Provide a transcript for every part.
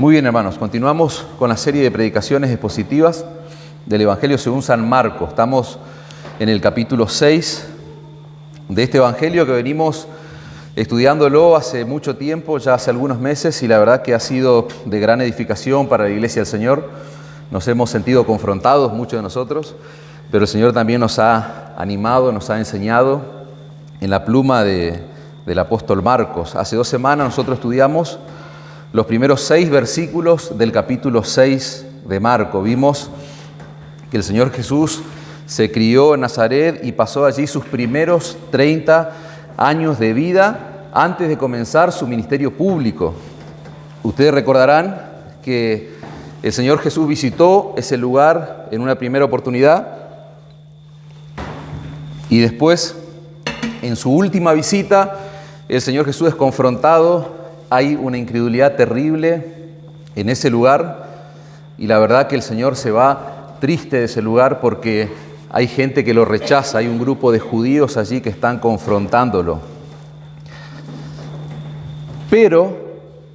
Muy bien, hermanos, continuamos con la serie de predicaciones expositivas del Evangelio según San Marcos. Estamos en el capítulo 6 de este Evangelio que venimos estudiándolo hace mucho tiempo, ya hace algunos meses, y la verdad que ha sido de gran edificación para la Iglesia del Señor. Nos hemos sentido confrontados, muchos de nosotros, pero el Señor también nos ha animado, nos ha enseñado en la pluma del apóstol Marcos. Hace 2 semanas nosotros estudiamos los primeros 6 versículos del capítulo 6 de Marcos. Vimos que el Señor Jesús se crió en Nazaret y pasó allí sus primeros 30 años de vida antes de comenzar su ministerio público. Ustedes recordarán que el Señor Jesús visitó ese lugar en una primera oportunidad y después, en su última visita, el Señor Jesús es confrontado. Hay una incredulidad terrible en ese lugar y la verdad que el Señor se va triste de ese lugar porque hay gente que lo rechaza, hay un grupo de judíos allí que están confrontándolo. Pero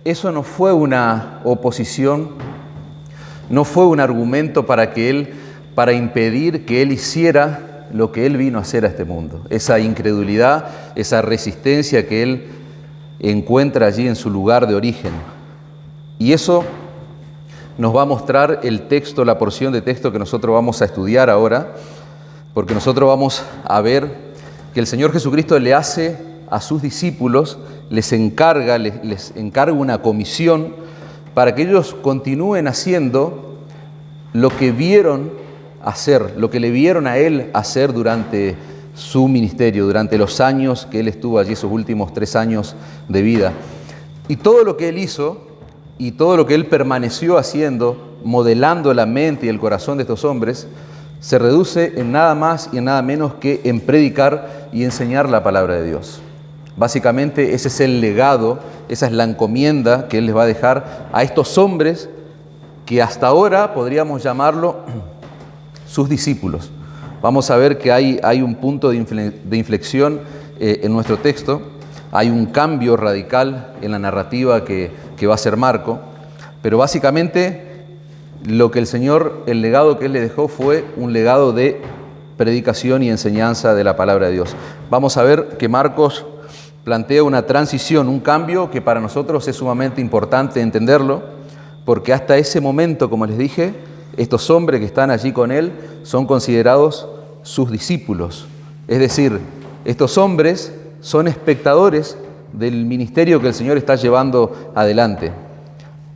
eso no fue una oposición, no fue un argumento para impedir que Él hiciera lo que Él vino a hacer a este mundo. Esa incredulidad, esa resistencia que Él encuentra allí en su lugar de origen. Y eso nos va a mostrar el texto, la porción de texto que nosotros vamos a estudiar ahora, porque nosotros vamos a ver que el Señor Jesucristo le hace a sus discípulos, les encarga una comisión para que ellos continúen haciendo lo que vieron hacer, lo que le vieron a Él hacer durante su ministerio, durante los años que Él estuvo allí, sus últimos 3 años de vida. Y todo lo que Él hizo y todo lo que Él permaneció haciendo, modelando la mente y el corazón de estos hombres, se reduce en nada más y en nada menos que en predicar y enseñar la palabra de Dios. Básicamente ese es el legado, esa es la encomienda que Él les va a dejar a estos hombres que hasta ahora podríamos llamarlo sus discípulos. Vamos a ver que hay un punto de inflexión en nuestro texto, hay un cambio radical en la narrativa que va a ser Marco, pero básicamente lo que el legado que Él le dejó fue un legado de predicación y enseñanza de la palabra de Dios. Vamos a ver que Marcos plantea una transición, un cambio que para nosotros es sumamente importante entenderlo, porque hasta ese momento, como les dije, estos hombres que están allí con Él son considerados sus discípulos. Es decir, estos hombres son espectadores del ministerio que el Señor está llevando adelante.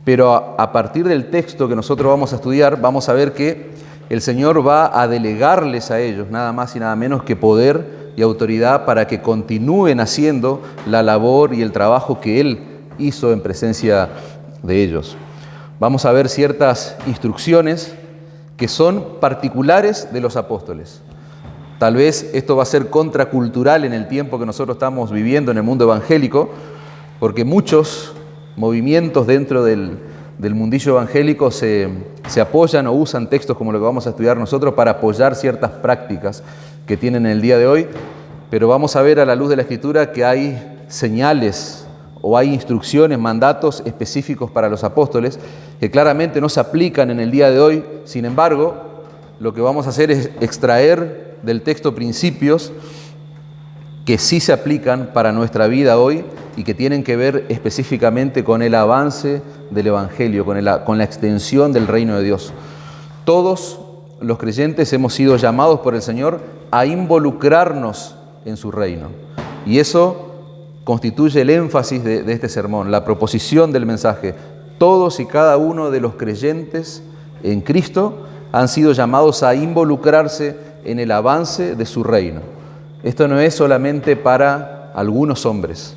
Pero a partir del texto que nosotros vamos a estudiar, vamos a ver que el Señor va a delegarles a ellos nada más y nada menos que poder y autoridad para que continúen haciendo la labor y el trabajo que Él hizo en presencia de ellos. Vamos a ver ciertas instrucciones que son particulares de los apóstoles. Tal vez esto va a ser contracultural en el tiempo que nosotros estamos viviendo en el mundo evangélico, porque muchos movimientos dentro del mundillo evangélico se apoyan o usan textos como lo que vamos a estudiar nosotros para apoyar ciertas prácticas que tienen en el día de hoy, pero vamos a ver a la luz de la Escritura que hay señales o hay instrucciones, mandatos específicos para los apóstoles que claramente no se aplican en el día de hoy. Sin embargo, lo que vamos a hacer es extraer del texto principios que sí se aplican para nuestra vida hoy y que tienen que ver específicamente con el avance del Evangelio, con la extensión del reino de Dios. Todos los creyentes hemos sido llamados por el Señor a involucrarnos en su reino. Y eso constituye el énfasis de este sermón, la proposición del mensaje. Todos y cada uno de los creyentes en Cristo han sido llamados a involucrarse en el avance de su reino. Esto no es solamente para algunos hombres,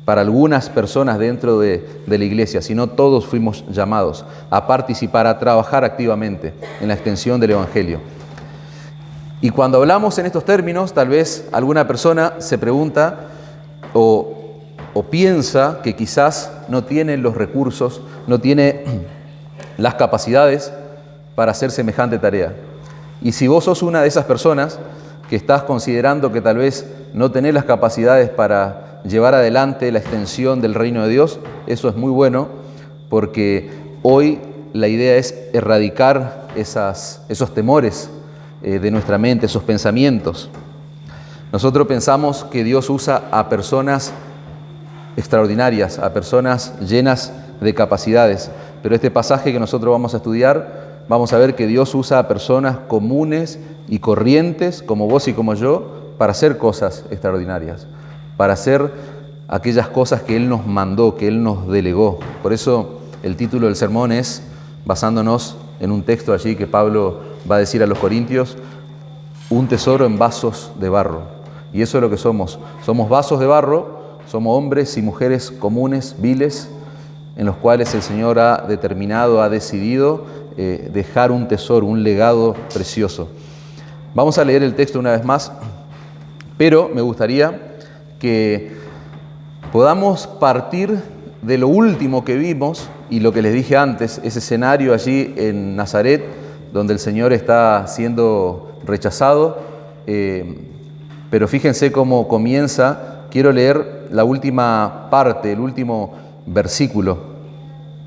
para algunas personas dentro de la iglesia, sino todos fuimos llamados a participar, a trabajar activamente en la extensión del Evangelio. Y cuando hablamos en estos términos, tal vez alguna persona se pregunta o piensa que quizás no tiene los recursos, no tiene las capacidades para hacer semejante tarea. Y si vos sos una de esas personas que estás considerando que tal vez no tenés las capacidades para llevar adelante la extensión del reino de Dios, eso es muy bueno, porque hoy la idea es erradicar esos temores de nuestra mente, esos pensamientos. Nosotros pensamos que Dios usa a personas extraordinarias, a personas llenas de capacidades, pero este pasaje que nosotros vamos a estudiar, vamos a ver que Dios usa a personas comunes y corrientes, como vos y como yo, para hacer cosas extraordinarias, para hacer aquellas cosas que Él nos mandó, que Él nos delegó. Por eso el título del sermón es, basándonos en un texto allí que Pablo va a decir a los corintios, un tesoro en vasos de barro. Y eso es lo que somos. Somos vasos de barro, somos hombres y mujeres comunes, viles, en los cuales el Señor ha determinado, ha decidido dejar un tesoro, un legado precioso. Vamos a leer el texto una vez más, pero me gustaría que podamos partir de lo último que vimos y lo que les dije antes, ese escenario allí en Nazaret, donde el Señor está siendo rechazado, pero fíjense cómo comienza. Quiero leer la última parte, el último versículo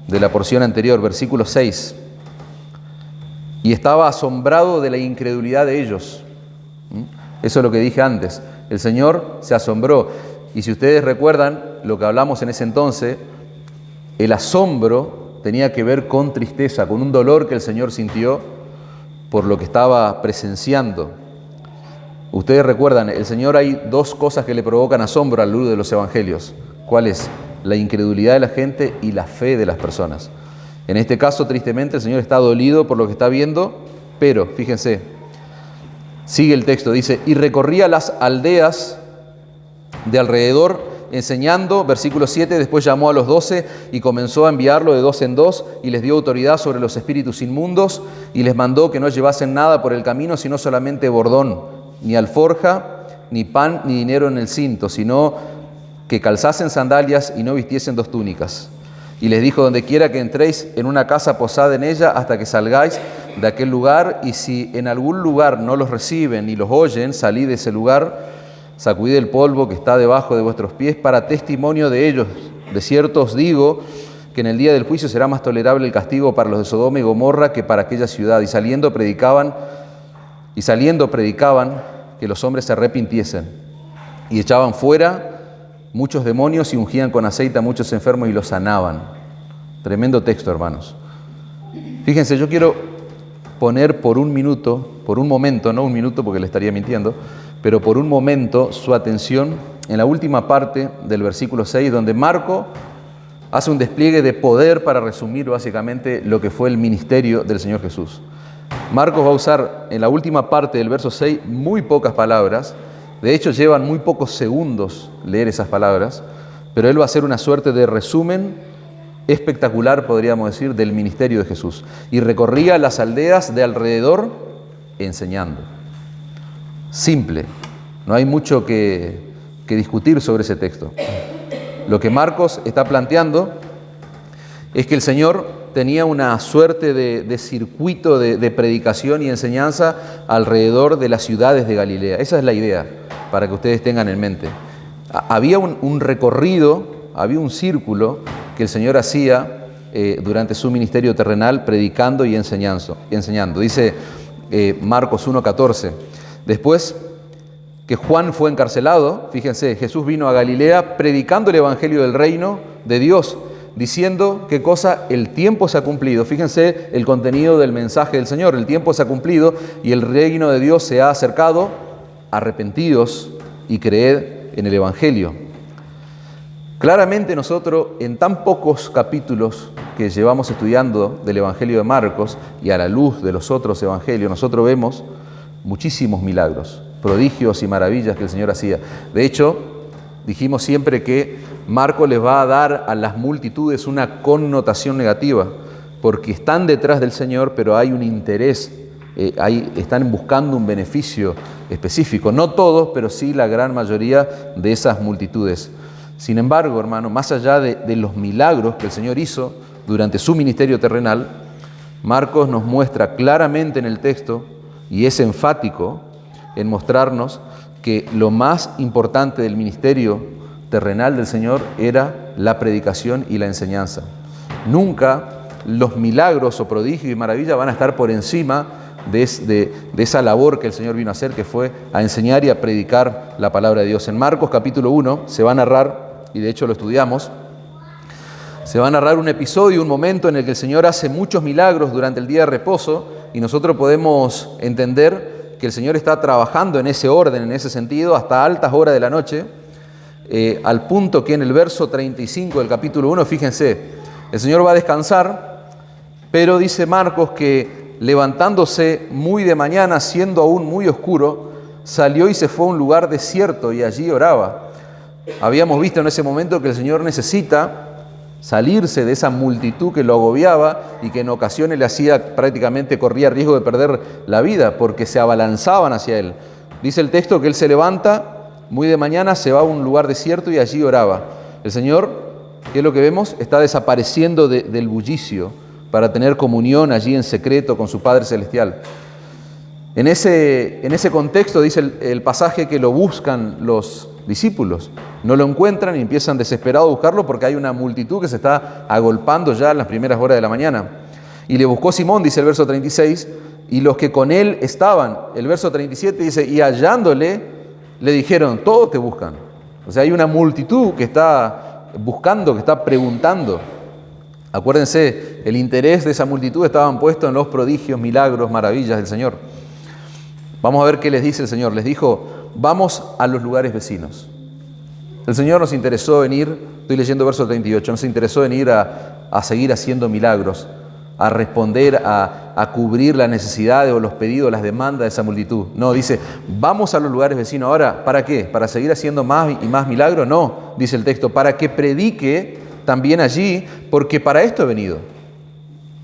de la porción anterior, versículo 6. Y estaba asombrado de la incredulidad de ellos. Eso es lo que dije antes. El Señor se asombró. Y si ustedes recuerdan lo que hablamos en ese entonces, el asombro tenía que ver con tristeza, con un dolor que el Señor sintió por lo que estaba presenciando. Ustedes recuerdan, el Señor, hay dos cosas que le provocan asombro a la luz de los evangelios. ¿Cuál es? La incredulidad de la gente y la fe de las personas. En este caso, tristemente, el Señor está dolido por lo que está viendo, pero, fíjense, sigue el texto, dice, y recorría las aldeas de alrededor enseñando, versículo 7, después llamó a los 12 y comenzó a enviarlo de 2 en 2 y les dio autoridad sobre los espíritus inmundos y les mandó que no llevasen nada por el camino, sino solamente bordón, ni alforja, ni pan, ni dinero en el cinto, sino que calzasen sandalias y no vistiesen 2 túnicas. Y les dijo, donde quiera que entréis en una casa, posad en ella hasta que salgáis de aquel lugar, y si en algún lugar no los reciben ni los oyen, salid de ese lugar, sacudid el polvo que está debajo de vuestros pies para testimonio de ellos. De cierto os digo que en el día del juicio será más tolerable el castigo para los de Sodoma y Gomorra que para aquella ciudad. Y saliendo predicaban que los hombres se arrepintiesen, y echaban fuera muchos demonios y ungían con aceite a muchos enfermos y los sanaban. Tremendo texto, hermanos. Fíjense, yo quiero poner por un momento, no un minuto porque le estaría mintiendo, pero por un momento su atención en la última parte del versículo 6, donde Marco hace un despliegue de poder para resumir básicamente lo que fue el ministerio del Señor Jesús. Marcos va a usar en la última parte del verso 6 muy pocas palabras. De hecho, llevan muy pocos segundos leer esas palabras, pero él va a hacer una suerte de resumen espectacular, podríamos decir, del ministerio de Jesús. Y recorría las aldeas de alrededor enseñando. Simple, no hay mucho que discutir sobre ese texto. Lo que Marcos está planteando es que el Señor tenía una suerte de circuito de predicación y enseñanza alrededor de las ciudades de Galilea. Esa es la idea, para que ustedes tengan en mente. Había un recorrido, había un círculo que el Señor hacía durante su ministerio terrenal, predicando y enseñando. Dice Marcos 1:14. Después que Juan fue encarcelado, fíjense, Jesús vino a Galilea predicando el evangelio del reino de Dios, diciendo qué cosa, el tiempo se ha cumplido. Fíjense el contenido del mensaje del Señor, el tiempo se ha cumplido y el reino de Dios se ha acercado, arrepentidos y creed en el evangelio. Claramente nosotros, en tan pocos capítulos que llevamos estudiando del evangelio de Marcos y a la luz de los otros evangelios, nosotros vemos muchísimos milagros, prodigios y maravillas que el Señor hacía. De hecho, dijimos siempre que Marcos les va a dar a las multitudes una connotación negativa, porque están detrás del Señor, pero hay un interés, están buscando un beneficio específico. No todos, pero sí la gran mayoría de esas multitudes. Sin embargo, hermano, más allá de los milagros que el Señor hizo durante su ministerio terrenal, Marcos nos muestra claramente en el texto, y es enfático en mostrarnos que lo más importante del ministerio terrenal del Señor era la predicación y la enseñanza. Nunca los milagros o prodigios y maravillas van a estar por encima de esa labor que el Señor vino a hacer, que fue a enseñar y a predicar la palabra de Dios. En Marcos capítulo 1 se va a narrar, y de hecho lo estudiamos, se va a narrar un episodio, un momento en el que el Señor hace muchos milagros durante el día de reposo, y nosotros podemos entender que el Señor está trabajando en ese orden, en ese sentido, hasta altas horas de la noche, al punto que en el verso 35 del capítulo 1, fíjense, el Señor va a descansar, pero dice Marcos que levantándose muy de mañana, siendo aún muy oscuro, salió y se fue a un lugar desierto y allí oraba. Habíamos visto en ese momento que el Señor necesita salirse de esa multitud que lo agobiaba y que en ocasiones le hacía, prácticamente corría riesgo de perder la vida porque se abalanzaban hacia Él. Dice el texto que Él se levanta muy de mañana, se va a un lugar desierto y allí oraba. El Señor, ¿qué es lo que vemos? Está desapareciendo del bullicio para tener comunión allí en secreto con su Padre Celestial. En ese contexto dice el pasaje que lo buscan los discípulos. No lo encuentran y empiezan desesperados a buscarlo porque hay una multitud que se está agolpando ya en las primeras horas de la mañana. Y le buscó Simón, dice el verso 36, y los que con él estaban. El verso 37 dice, y hallándole, le dijeron, todos te buscan. O sea, hay una multitud que está buscando, que está preguntando. Acuérdense, el interés de esa multitud estaban puestos en los prodigios, milagros, maravillas del Señor. Vamos a ver qué les dice el Señor. Les dijo, vamos a los lugares vecinos. El Señor nos interesó en ir, estoy leyendo verso 38, nos interesó en ir a seguir haciendo milagros, a responder, a cubrir las necesidades o los pedidos, las demandas de esa multitud. No, dice, vamos a los lugares vecinos. Ahora, ¿para qué? ¿Para seguir haciendo más y más milagros? No, dice el texto, para que predique también allí, porque para esto he venido.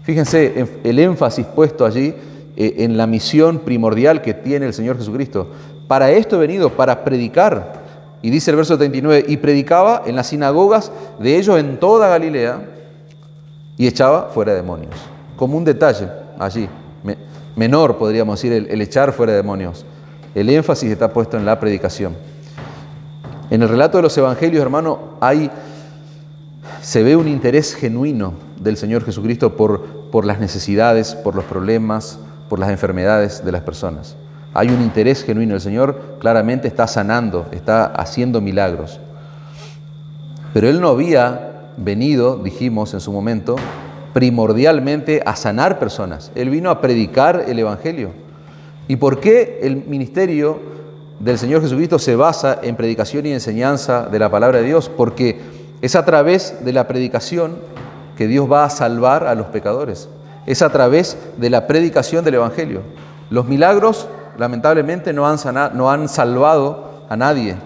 Fíjense el énfasis puesto allí en la misión primordial que tiene el Señor Jesucristo. Para esto he venido, para predicar. Y dice el verso 39, y predicaba en las sinagogas de ellos en toda Galilea y echaba fuera demonios. Como un detalle allí, menor podríamos decir el echar fuera demonios. El énfasis está puesto en la predicación. En el relato de los evangelios, hermano, se ve un interés genuino del Señor Jesucristo por las necesidades, por los problemas, por las enfermedades de las personas. Hay un interés genuino. El Señor claramente está sanando, está haciendo milagros. Pero Él no había venido, dijimos en su momento, primordialmente a sanar personas. Él vino a predicar el Evangelio. ¿Y por qué el ministerio del Señor Jesucristo se basa en predicación y enseñanza de la palabra de Dios? Porque es a través de la predicación que Dios va a salvar a los pecadores. Es a través de la predicación del Evangelio. Los milagros, lamentablemente, no han salvado a nadie.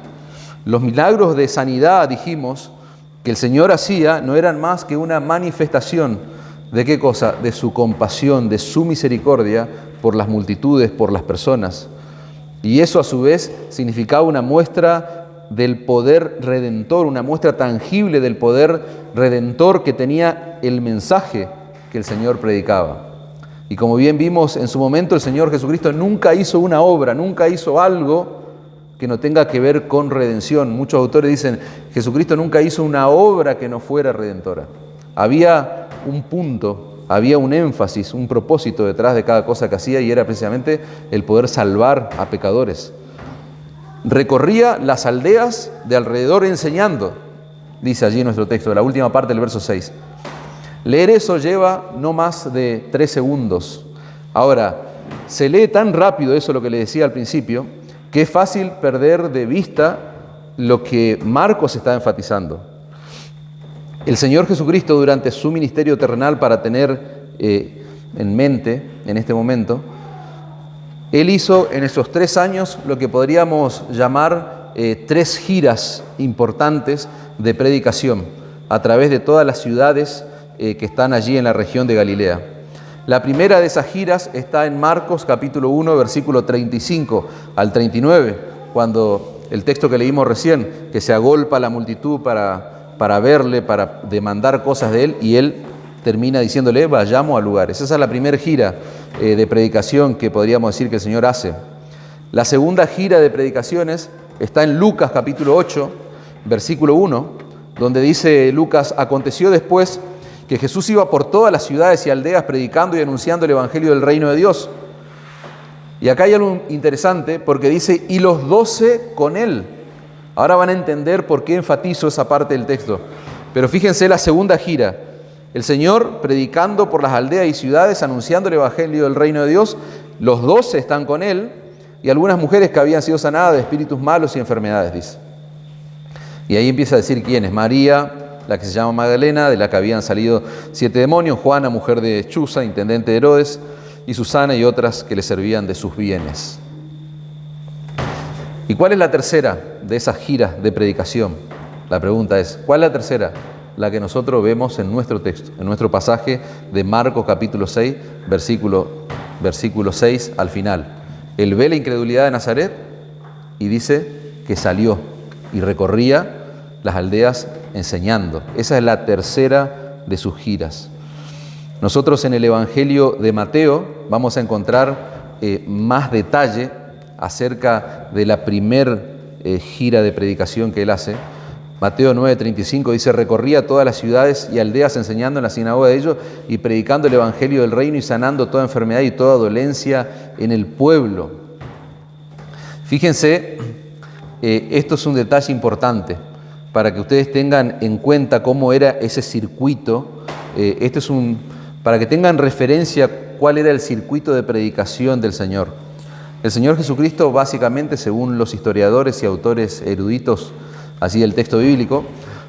Los milagros de sanidad, dijimos, que el Señor hacía, no eran más que una manifestación ¿de qué cosa? De su compasión, de su misericordia por las multitudes, por las personas. Y eso a su vez significaba una muestra del poder redentor, una muestra tangible del poder redentor que tenía el mensaje que el Señor predicaba. Y como bien vimos en su momento, el Señor Jesucristo nunca hizo una obra, nunca hizo algo que no tenga que ver con redención. Muchos autores dicen, Jesucristo nunca hizo una obra que no fuera redentora. Había un punto, había un énfasis, un propósito detrás de cada cosa que hacía, y era precisamente el poder salvar a pecadores. Recorría las aldeas de alrededor enseñando, dice allí nuestro texto, la última parte del verso 6. Leer eso lleva no más de 3 segundos. Ahora, se lee tan rápido eso, lo que le decía al principio, que es fácil perder de vista lo que Marcos está enfatizando. El Señor Jesucristo, durante su ministerio terrenal, para tener en mente en este momento, Él hizo en esos 3 años lo que podríamos llamar 3 giras importantes de predicación a través de todas las ciudades que están allí en la región de Galilea. La primera de esas giras está en Marcos capítulo 1, versículo 35 al 39, cuando el texto que leímos recién, que se agolpa la multitud para verle, para demandar cosas de él, y él termina diciéndole, vayamos a lugares. Esa es la primera gira de predicación que podríamos decir que el Señor hace. La segunda gira de predicaciones está en Lucas capítulo 8, versículo 1, donde dice Lucas, aconteció después que Jesús iba por todas las ciudades y aldeas predicando y anunciando el Evangelio del reino de Dios. Y acá hay algo interesante porque dice, y los 12 con él. Ahora van a entender por qué enfatizo esa parte del texto. Pero fíjense la segunda gira. El Señor predicando por las aldeas y ciudades, anunciando el Evangelio del reino de Dios. Los 12 están con él y algunas mujeres que habían sido sanadas de espíritus malos y enfermedades, dice. Y ahí empieza a decir quiénes. María, la que se llama Magdalena, de la que habían salido 7 demonios. Juana, mujer de Chuza, intendente de Herodes. Y Susana y otras que le servían de sus bienes. ¿Y cuál es la tercera de esas giras de predicación? La pregunta es, ¿cuál es la tercera? La que nosotros vemos en nuestro texto, en nuestro pasaje de Marcos capítulo 6, versículo 6 al final. Él ve la incredulidad de Nazaret y dice que salió y recorría las aldeas enseñando. Esa es la tercera de sus giras. Nosotros en el Evangelio de Mateo vamos a encontrar más detalle acerca de la primer gira de predicación que él hace. Mateo 9:35 dice, recorría todas las ciudades y aldeas enseñando en la sinagoga de ellos y predicando el Evangelio del reino y sanando toda enfermedad y toda dolencia en el pueblo. Fíjense, esto es un detalle importante para que ustedes tengan en cuenta cómo era ese circuito. Para que tengan referencia cuál era el circuito de predicación del Señor. El Señor Jesucristo, básicamente, según los historiadores y autores eruditos así del texto bíblico,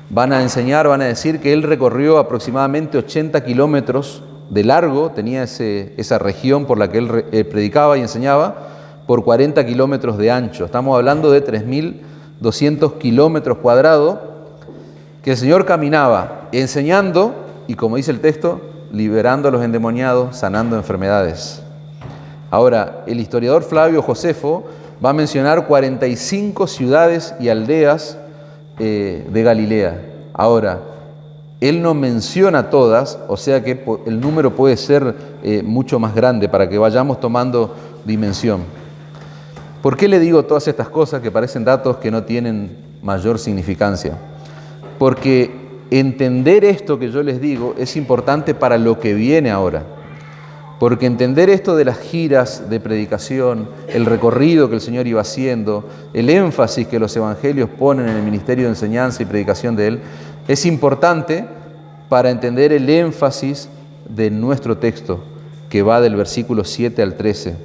van a enseñar, van a decir que Él recorrió aproximadamente 80 kilómetros de largo, tenía esa región por la que Él predicaba y enseñaba, por 40 kilómetros de ancho. Estamos hablando de 3.200 kilómetros cuadrados que el Señor caminaba enseñando y, como dice el texto, liberando a los endemoniados, sanando enfermedades. Ahora, el historiador Flavio Josefo va a mencionar 45 ciudades y aldeas de Galilea. Ahora, él no menciona todas, o sea que el número puede ser mucho más grande para que vayamos tomando dimensión. ¿Por qué le digo todas estas cosas que parecen datos que no tienen mayor significancia? Porque entender esto que yo les digo es importante para lo que viene ahora. Porque entender esto de las giras de predicación, el recorrido que el Señor iba haciendo, el énfasis que los evangelios ponen en el ministerio de enseñanza y predicación de Él, es importante para entender el énfasis de nuestro texto, que va del versículo 7 al 13.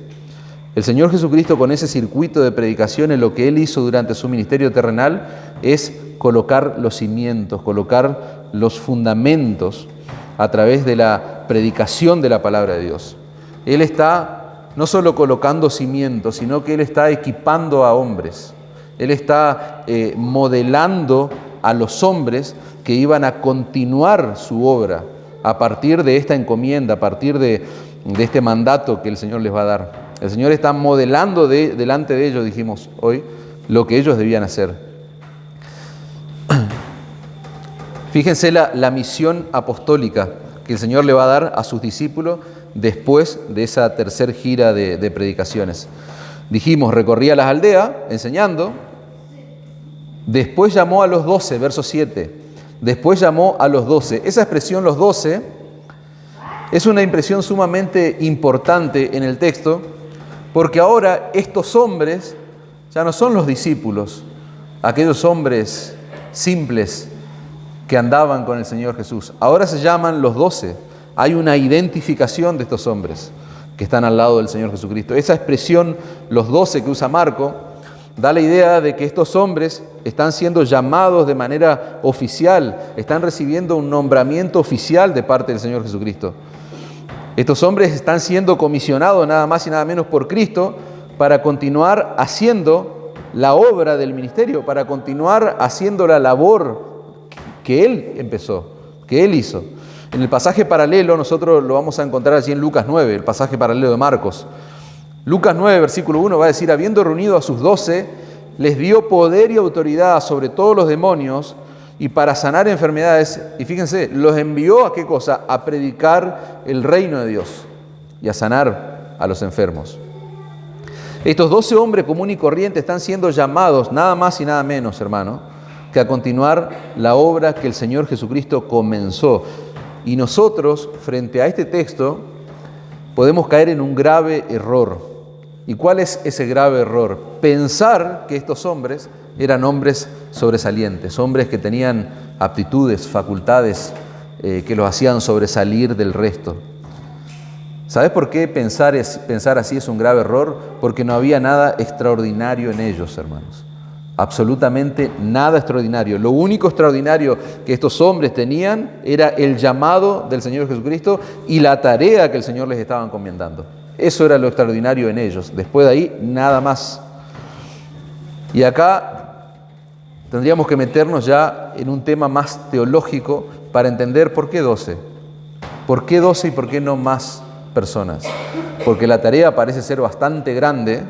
El Señor Jesucristo, con ese circuito de predicación, en lo que Él hizo durante su ministerio terrenal, es colocar los cimientos, colocar los fundamentos a través de la predicación de la palabra de Dios. Él está no solo colocando cimientos, sino que Él está equipando a hombres. Él está modelando a los hombres que iban a continuar su obra a partir de esta encomienda, a partir de este mandato que el Señor les va a dar. El Señor está modelando delante de ellos, dijimos hoy, lo que ellos debían hacer. Fíjense la misión apostólica que el Señor le va a dar a sus discípulos después de esa tercera gira de predicaciones. Dijimos, recorría las aldeas enseñando, después llamó a los 12, verso 7, después llamó a los 12. Esa expresión, los 12, es una impresión sumamente importante en el texto, porque ahora estos hombres ya no son los discípulos, aquellos hombres simples que andaban con el Señor Jesús. Ahora se llaman los 12. Hay una identificación de estos hombres que están al lado del Señor Jesucristo. Esa expresión, los 12 que usa Marco, da la idea de que estos hombres están siendo llamados de manera oficial, están recibiendo un nombramiento oficial de parte del Señor Jesucristo. Estos hombres están siendo comisionados nada más y nada menos por Cristo para continuar haciendo la obra del ministerio, para continuar haciendo la labor que Él empezó, que Él hizo. En el pasaje paralelo, nosotros lo vamos a encontrar allí en Lucas 9, el pasaje paralelo de Marcos. Lucas 9, versículo 1 va a decir, habiendo reunido a sus 12, les dio poder y autoridad sobre todos los demonios y para sanar enfermedades. Y fíjense, los envió ¿a qué cosa? A predicar el reino de Dios y a sanar a los enfermos. Estos 12 hombres comunes y corrientes están siendo llamados, nada más y nada menos, hermano, que a continuar la obra que el Señor Jesucristo comenzó. Y nosotros, frente a este texto, podemos caer en un grave error. ¿Y cuál es ese grave error? Pensar que estos hombres eran hombres sobresalientes, hombres que tenían aptitudes, facultades que los hacían sobresalir del resto. ¿Sabes por qué pensar así es un grave error? Porque no había nada extraordinario en ellos, hermanos. Absolutamente nada extraordinario. Lo único extraordinario que estos hombres tenían era el llamado del Señor Jesucristo y la tarea que el Señor les estaba encomendando. Eso era lo extraordinario en ellos. Después de ahí, nada más. Y acá tendríamos que meternos ya en un tema más teológico para entender por qué 12. ¿Por qué 12 y por qué no más personas? Porque la tarea parece ser bastante grande,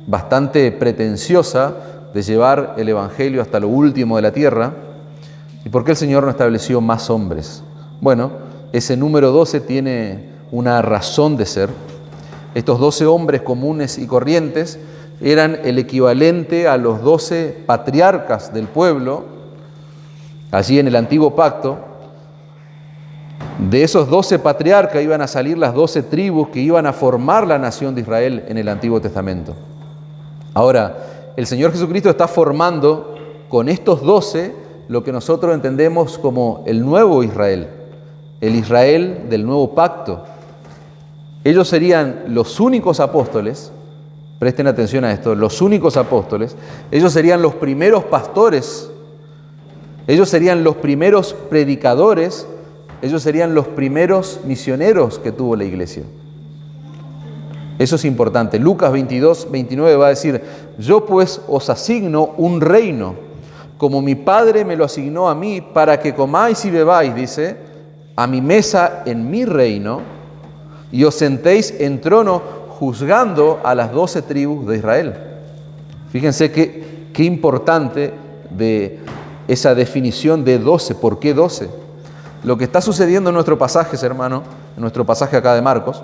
bastante pretenciosa, de llevar el Evangelio hasta lo último de la tierra. ¿Y por qué el Señor no estableció más hombres? Bueno, ese número 12 tiene una razón de ser. Estos 12 hombres comunes y corrientes eran el equivalente a los 12 patriarcas del pueblo, allí en el Antiguo Pacto. De esos 12 patriarcas iban a salir las 12 tribus que iban a formar la nación de Israel en el Antiguo Testamento. Ahora, el Señor Jesucristo está formando con estos 12 lo que nosotros entendemos como el nuevo Israel, el Israel del nuevo pacto. Ellos serían los únicos apóstoles, presten atención a esto, los únicos apóstoles, ellos serían los primeros pastores, ellos serían los primeros predicadores, ellos serían los primeros misioneros que tuvo la iglesia. Eso es importante. Lucas 22, 29 va a decir: yo pues os asigno un reino, como mi Padre me lo asignó a mí, para que comáis y bebáis, dice, a mi mesa en mi reino, y os sentéis en trono juzgando a las 12 tribus de Israel. Fíjense qué importante de esa definición de 12. ¿Por qué 12? Lo que está sucediendo en nuestro pasaje, hermano, en nuestro pasaje acá de Marcos,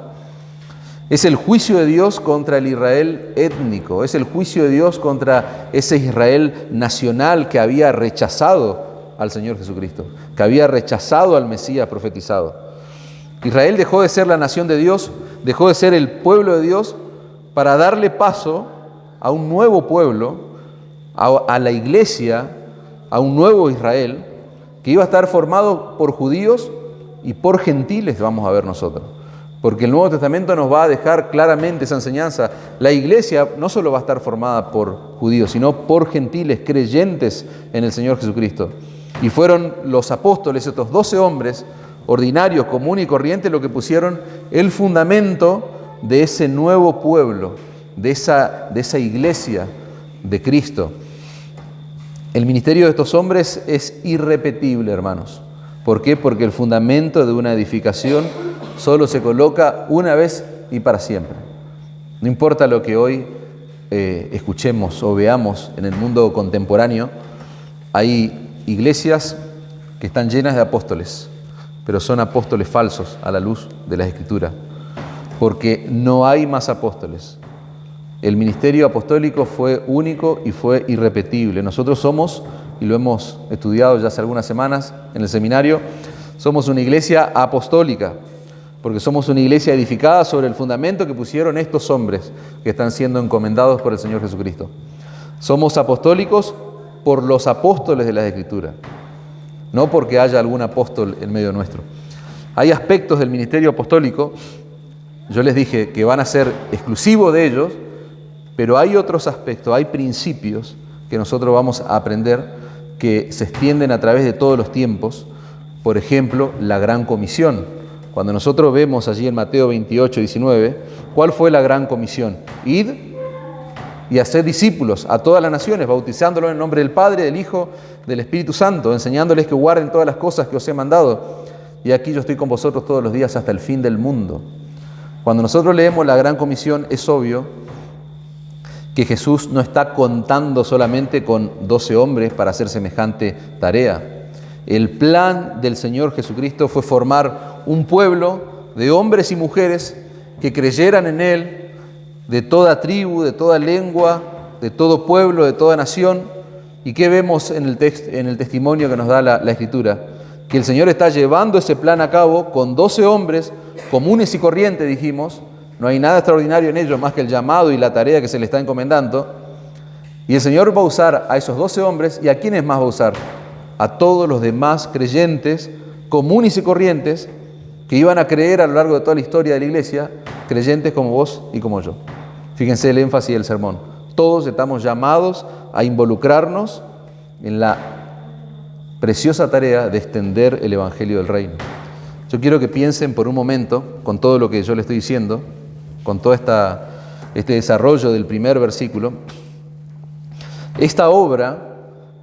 es el juicio de Dios contra el Israel étnico, es el juicio de Dios contra ese Israel nacional que había rechazado al Señor Jesucristo, que había rechazado al Mesías profetizado. Israel dejó de ser la nación de Dios, dejó de ser el pueblo de Dios para darle paso a un nuevo pueblo, a la iglesia, a un nuevo Israel, que iba a estar formado por judíos y por gentiles, vamos a ver nosotros. Porque el Nuevo Testamento nos va a dejar claramente esa enseñanza. La iglesia no solo va a estar formada por judíos, sino por gentiles creyentes en el Señor Jesucristo. Y fueron los apóstoles, estos 12 hombres ordinarios, comunes y corrientes, lo que pusieron el fundamento de ese nuevo pueblo, de esa iglesia de Cristo. El ministerio de estos hombres es irrepetible, hermanos. ¿Por qué? Porque el fundamento de una edificación solo se coloca una vez y para siempre. No importa lo que hoy escuchemos o veamos en el mundo contemporáneo, hay iglesias que están llenas de apóstoles, pero son apóstoles falsos a la luz de las Escrituras, porque no hay más apóstoles. El ministerio apostólico fue único y fue irrepetible. Nosotros somos, y lo hemos estudiado ya hace algunas semanas en el seminario, somos una iglesia apostólica, porque somos una iglesia edificada sobre el fundamento que pusieron estos hombres que están siendo encomendados por el Señor Jesucristo. Somos apostólicos por los apóstoles de las Escrituras, no porque haya algún apóstol en medio nuestro. Hay aspectos del ministerio apostólico, yo les dije que van a ser exclusivos de ellos, pero hay otros aspectos, hay principios que nosotros vamos a aprender que se extienden a través de todos los tiempos. Por ejemplo, la Gran Comisión. Cuando nosotros vemos allí en Mateo 28, 19, ¿cuál fue la Gran Comisión? Id y haced discípulos a todas las naciones, bautizándolos en nombre del Padre, del Hijo, del Espíritu Santo, enseñándoles que guarden todas las cosas que os he mandado. Y aquí yo estoy con vosotros todos los días hasta el fin del mundo. Cuando nosotros leemos la Gran Comisión, es obvio que Jesús no está contando solamente con 12 hombres para hacer semejante tarea. El plan del Señor Jesucristo fue formar un pueblo de hombres y mujeres que creyeran en Él, de toda tribu, de toda lengua, de todo pueblo, de toda nación. ¿Y qué vemos en el testimonio que nos da la Escritura? que el Señor está llevando ese plan a cabo con 12 hombres comunes y corrientes, dijimos. No hay nada extraordinario en ellos más que el llamado y la tarea que se le está encomendando. Y el Señor va a usar a esos 12 hombres, ¿y a quiénes más va a usar? A todos los demás creyentes comunes y corrientes que iban a creer a lo largo de toda la historia de la iglesia, creyentes como vos y como yo. Fíjense el énfasis del sermón. Todos estamos llamados a involucrarnos en la preciosa tarea de extender el Evangelio del Reino. Yo quiero que piensen por un momento, con todo lo que yo les estoy diciendo, con todo este desarrollo del primer versículo, esta obra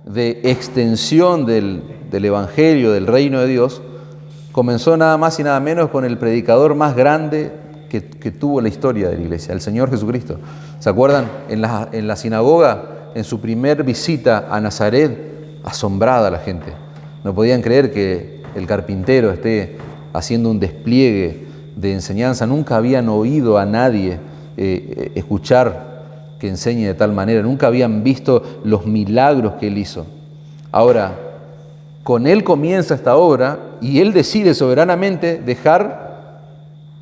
de extensión del Evangelio, del Reino de Dios, comenzó nada más y nada menos con el predicador más grande que tuvo la historia de la iglesia, el Señor Jesucristo. ¿Se acuerdan? En la sinagoga, en su primer visita a Nazaret, asombrada la gente. No podían creer que el carpintero esté haciendo un despliegue de enseñanza. Nunca habían oído a nadie escuchar que enseñe de tal manera. Nunca habían visto los milagros que él hizo. Ahora, con él comienza esta obra y él decide soberanamente dejar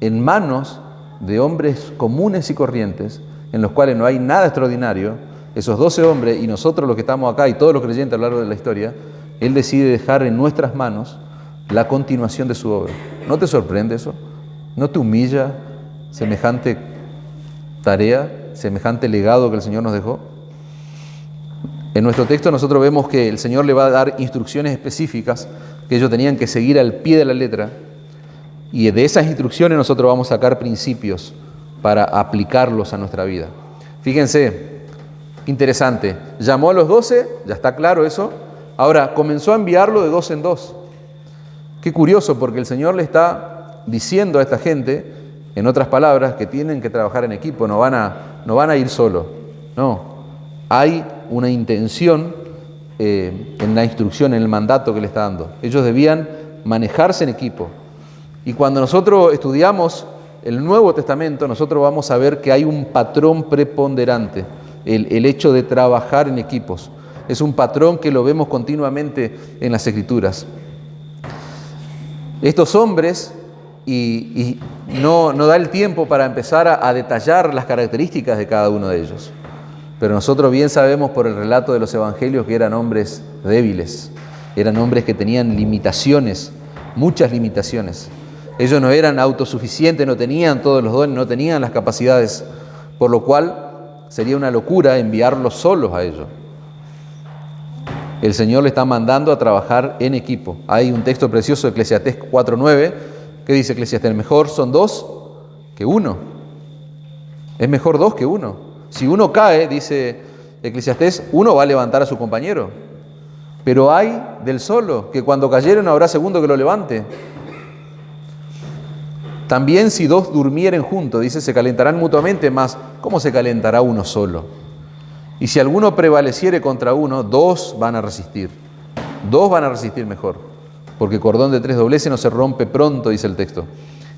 en manos de hombres comunes y corrientes, en los cuales no hay nada extraordinario, esos 12 hombres y nosotros los que estamos acá y todos los creyentes a lo largo de la historia, él decide dejar en nuestras manos la continuación de su obra. ¿No te sorprende eso? ¿No te humilla semejante tarea, semejante legado que el Señor nos dejó? En nuestro texto nosotros vemos que el Señor le va a dar instrucciones específicas que ellos tenían que seguir al pie de la letra, y de esas instrucciones nosotros vamos a sacar principios para aplicarlos a nuestra vida. Fíjense, interesante, llamó a los 12, ya está claro eso, ahora comenzó a enviarlo de 2 en 2. Qué curioso, porque el Señor le está diciendo a esta gente, en otras palabras, que tienen que trabajar en equipo, no van a ir solos, no. Hay una intención en la instrucción, en el mandato que le está dando. Ellos debían manejarse en equipo. Y cuando nosotros estudiamos el Nuevo Testamento, nosotros vamos a ver que hay un patrón preponderante, el hecho de trabajar en equipos. Es un patrón que lo vemos continuamente en las Escrituras. Estos hombres, y no da el tiempo para empezar a detallar las características de cada uno de ellos, pero nosotros bien sabemos por el relato de los evangelios que eran hombres débiles, eran hombres que tenían limitaciones, muchas limitaciones. Ellos no eran autosuficientes, no tenían todos los dones, no tenían las capacidades, por lo cual sería una locura enviarlos solos a ellos. El Señor le está mandando a trabajar en equipo. Hay un texto precioso de Eclesiastés 4:9 que dice Eclesiastés: mejor son 2 que 1. Es mejor 2 que 1. Si uno cae, dice Eclesiastés, uno va a levantar a su compañero. Pero hay del solo, que cuando cayere no habrá segundo que lo levante. También si 2 durmieren juntos, dice, se calentarán mutuamente, mas ¿cómo se calentará uno solo? Y si alguno prevaleciere contra uno, 2 van a resistir. 2 van a resistir mejor, porque cordón de 3 dobleces no se rompe pronto, dice el texto.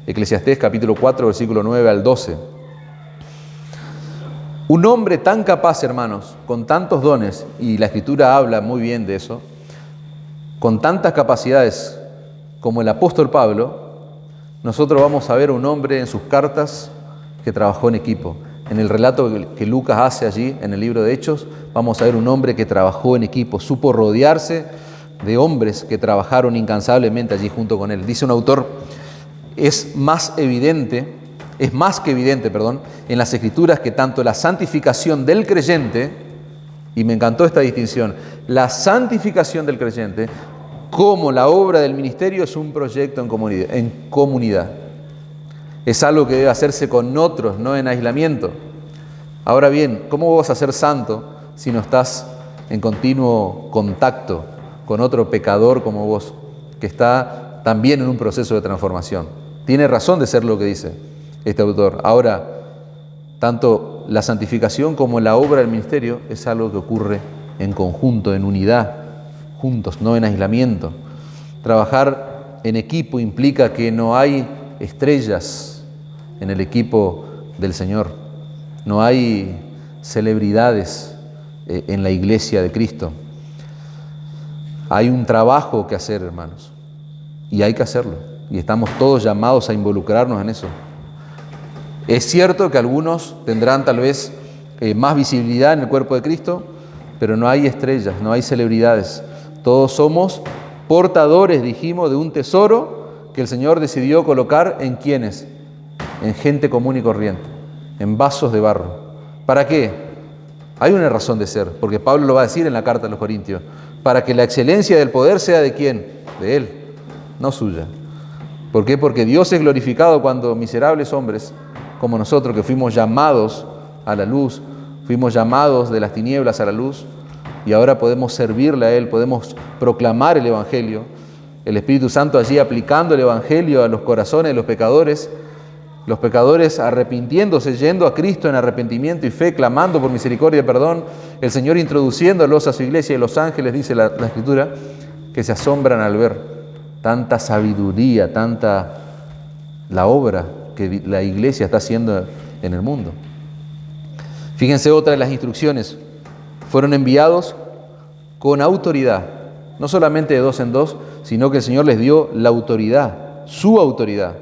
Eclesiastés capítulo 4, versículo 9 al 12. Un hombre tan capaz, hermanos, con tantos dones, y la Escritura habla muy bien de eso, con tantas capacidades como el apóstol Pablo, nosotros vamos a ver un hombre en sus cartas que trabajó en equipo. En el relato que Lucas hace allí en el libro de Hechos, vamos a ver un hombre que trabajó en equipo, supo rodearse de hombres que trabajaron incansablemente allí junto con él. Dice un autor, es más que evidente, en las Escrituras que tanto la santificación del creyente, y me encantó esta distinción, la santificación del creyente, como la obra del ministerio es un proyecto en comunidad. Es algo que debe hacerse con otros, no en aislamiento. Ahora bien, ¿cómo vas a ser santo si no estás en continuo contacto con otro pecador como vos, que está también en un proceso de transformación? Tiene razón de ser lo que dice este autor. Ahora, tanto la santificación como la obra del ministerio es algo que ocurre en conjunto, en unidad, juntos, no en aislamiento. Trabajar en equipo implica que no hay estrellas en el equipo del Señor. No hay celebridades en la iglesia de Cristo. Hay un trabajo que hacer, hermanos. Y hay que hacerlo. Y estamos todos llamados a involucrarnos en eso. Es cierto que algunos tendrán tal vez más visibilidad en el cuerpo de Cristo, pero no hay estrellas, no hay celebridades. Todos somos portadores, dijimos, de un tesoro que el Señor decidió colocar en ¿quiénes? En gente común y corriente, en vasos de barro. ¿Para qué? Hay una razón de ser, porque Pablo lo va a decir en la carta a los Corintios, para que la excelencia del poder sea ¿de quién? De Él, no suya. ¿Por qué? Porque Dios es glorificado cuando miserables hombres, como nosotros que fuimos llamados a la luz, fuimos llamados de las tinieblas a la luz, y ahora podemos servirle a Él, podemos proclamar el Evangelio, el Espíritu Santo allí aplicando el Evangelio a los corazones de los pecadores arrepintiéndose, yendo a Cristo en arrepentimiento y fe, clamando por misericordia y perdón, el Señor introduciéndolos a su iglesia, y los ángeles, dice la Escritura, que se asombran al ver tanta sabiduría, tanta la obra que la iglesia está haciendo en el mundo. Fíjense otra de las instrucciones, fueron enviados con autoridad, no solamente de dos en dos, sino que el Señor les dio la autoridad, su autoridad.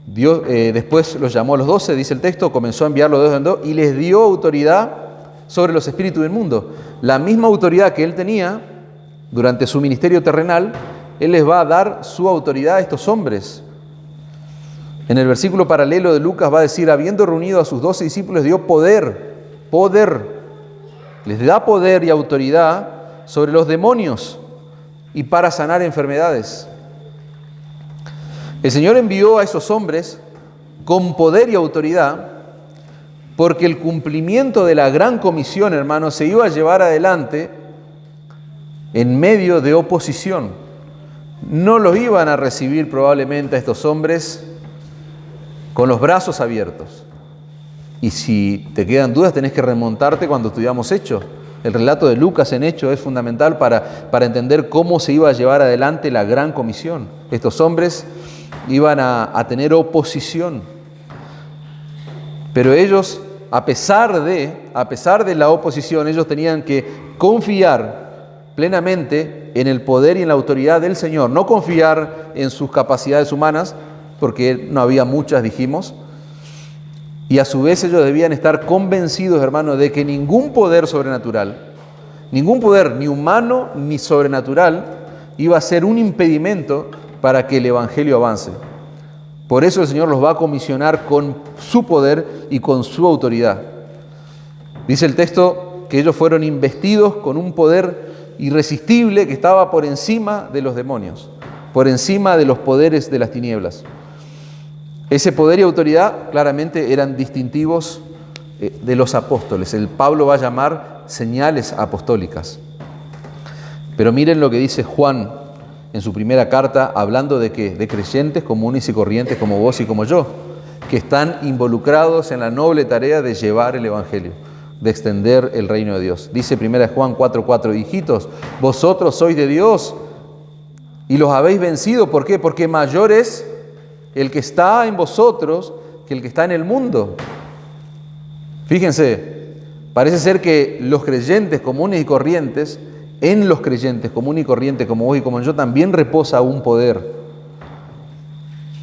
Dios, después los llamó a los 12, dice el texto, comenzó a enviarlos de dos en dos y les dio autoridad sobre los espíritus del mundo. La misma autoridad que Él tenía durante su ministerio terrenal, Él les va a dar su autoridad a estos hombres. En el versículo paralelo de Lucas va a decir, habiendo reunido a sus 12 discípulos, les dio poder, les da poder y autoridad sobre los demonios y para sanar enfermedades. El Señor envió a esos hombres con poder y autoridad porque el cumplimiento de la gran comisión, hermanos, se iba a llevar adelante en medio de oposición. No los iban a recibir probablemente a estos hombres con los brazos abiertos. Y si te quedan dudas, tenés que remontarte cuando estudiamos Hechos. El relato de Lucas en Hechos es fundamental para entender cómo se iba a llevar adelante la gran comisión. Estos hombres iban a tener oposición. Pero ellos, a pesar de la oposición, ellos tenían que confiar plenamente en el poder y en la autoridad del Señor. No confiar en sus capacidades humanas, porque no había muchas, dijimos. Y a su vez ellos debían estar convencidos, hermanos, de que ningún poder sobrenatural, ningún poder ni humano ni sobrenatural, iba a ser un impedimento para que el Evangelio avance. Por eso el Señor los va a comisionar con su poder y con su autoridad. Dice el texto que ellos fueron investidos con un poder irresistible que estaba por encima de los demonios, por encima de los poderes de las tinieblas. Ese poder y autoridad claramente eran distintivos de los apóstoles. El Pablo va a llamar señales apostólicas. Pero miren lo que dice Juan en su primera carta, hablando de ¿qué? De creyentes comunes y corrientes como vos y como yo, que están involucrados en la noble tarea de llevar el Evangelio, de extender el reino de Dios. Dice 1 Juan 4:4, hijitos, vosotros sois de Dios y los habéis vencido. ¿Por qué? Porque mayor es el que está en vosotros que el que está en el mundo. Fíjense, parece ser que los creyentes comunes y corrientes, en los creyentes comunes y corrientes como vos y como yo, también reposa un poder.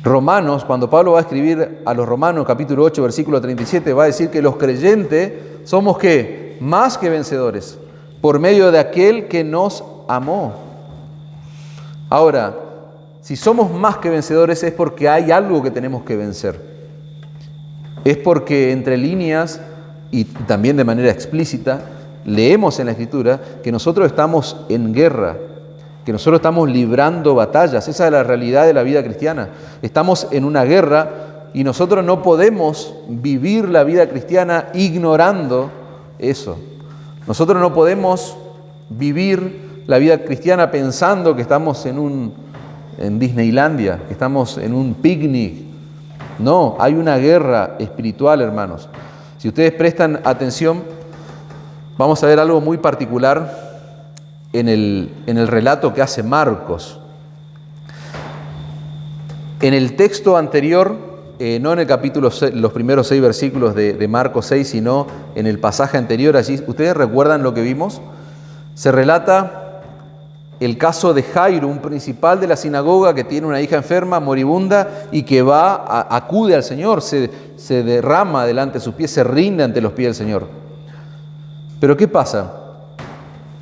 Romanos, cuando Pablo va a escribir a los Romanos, capítulo 8, versículo 37, va a decir que los creyentes somos ¿qué? Más que vencedores, por medio de aquel que nos amó. Ahora, si somos más que vencedores es porque hay algo que tenemos que vencer. Es porque entre líneas y también de manera explícita leemos en la Escritura que nosotros estamos en guerra, que nosotros estamos librando batallas. Esa es la realidad de la vida cristiana. Estamos en una guerra y nosotros no podemos vivir la vida cristiana ignorando eso. Nosotros no podemos vivir la vida cristiana pensando que estamos en Disneylandia, que estamos en un picnic. No, hay una guerra espiritual, hermanos. Si ustedes prestan atención, vamos a ver algo muy particular en el relato que hace Marcos. En el texto anterior, no en el capítulo 6, los primeros 6 versículos de Marcos 6, sino en el pasaje anterior, allí, ¿ustedes recuerdan lo que vimos? Se relata el caso de Jairo, un principal de la sinagoga que tiene una hija enferma, moribunda, y que acude al Señor, se derrama delante de sus pies, se rinde ante los pies del Señor. Pero ¿qué pasa?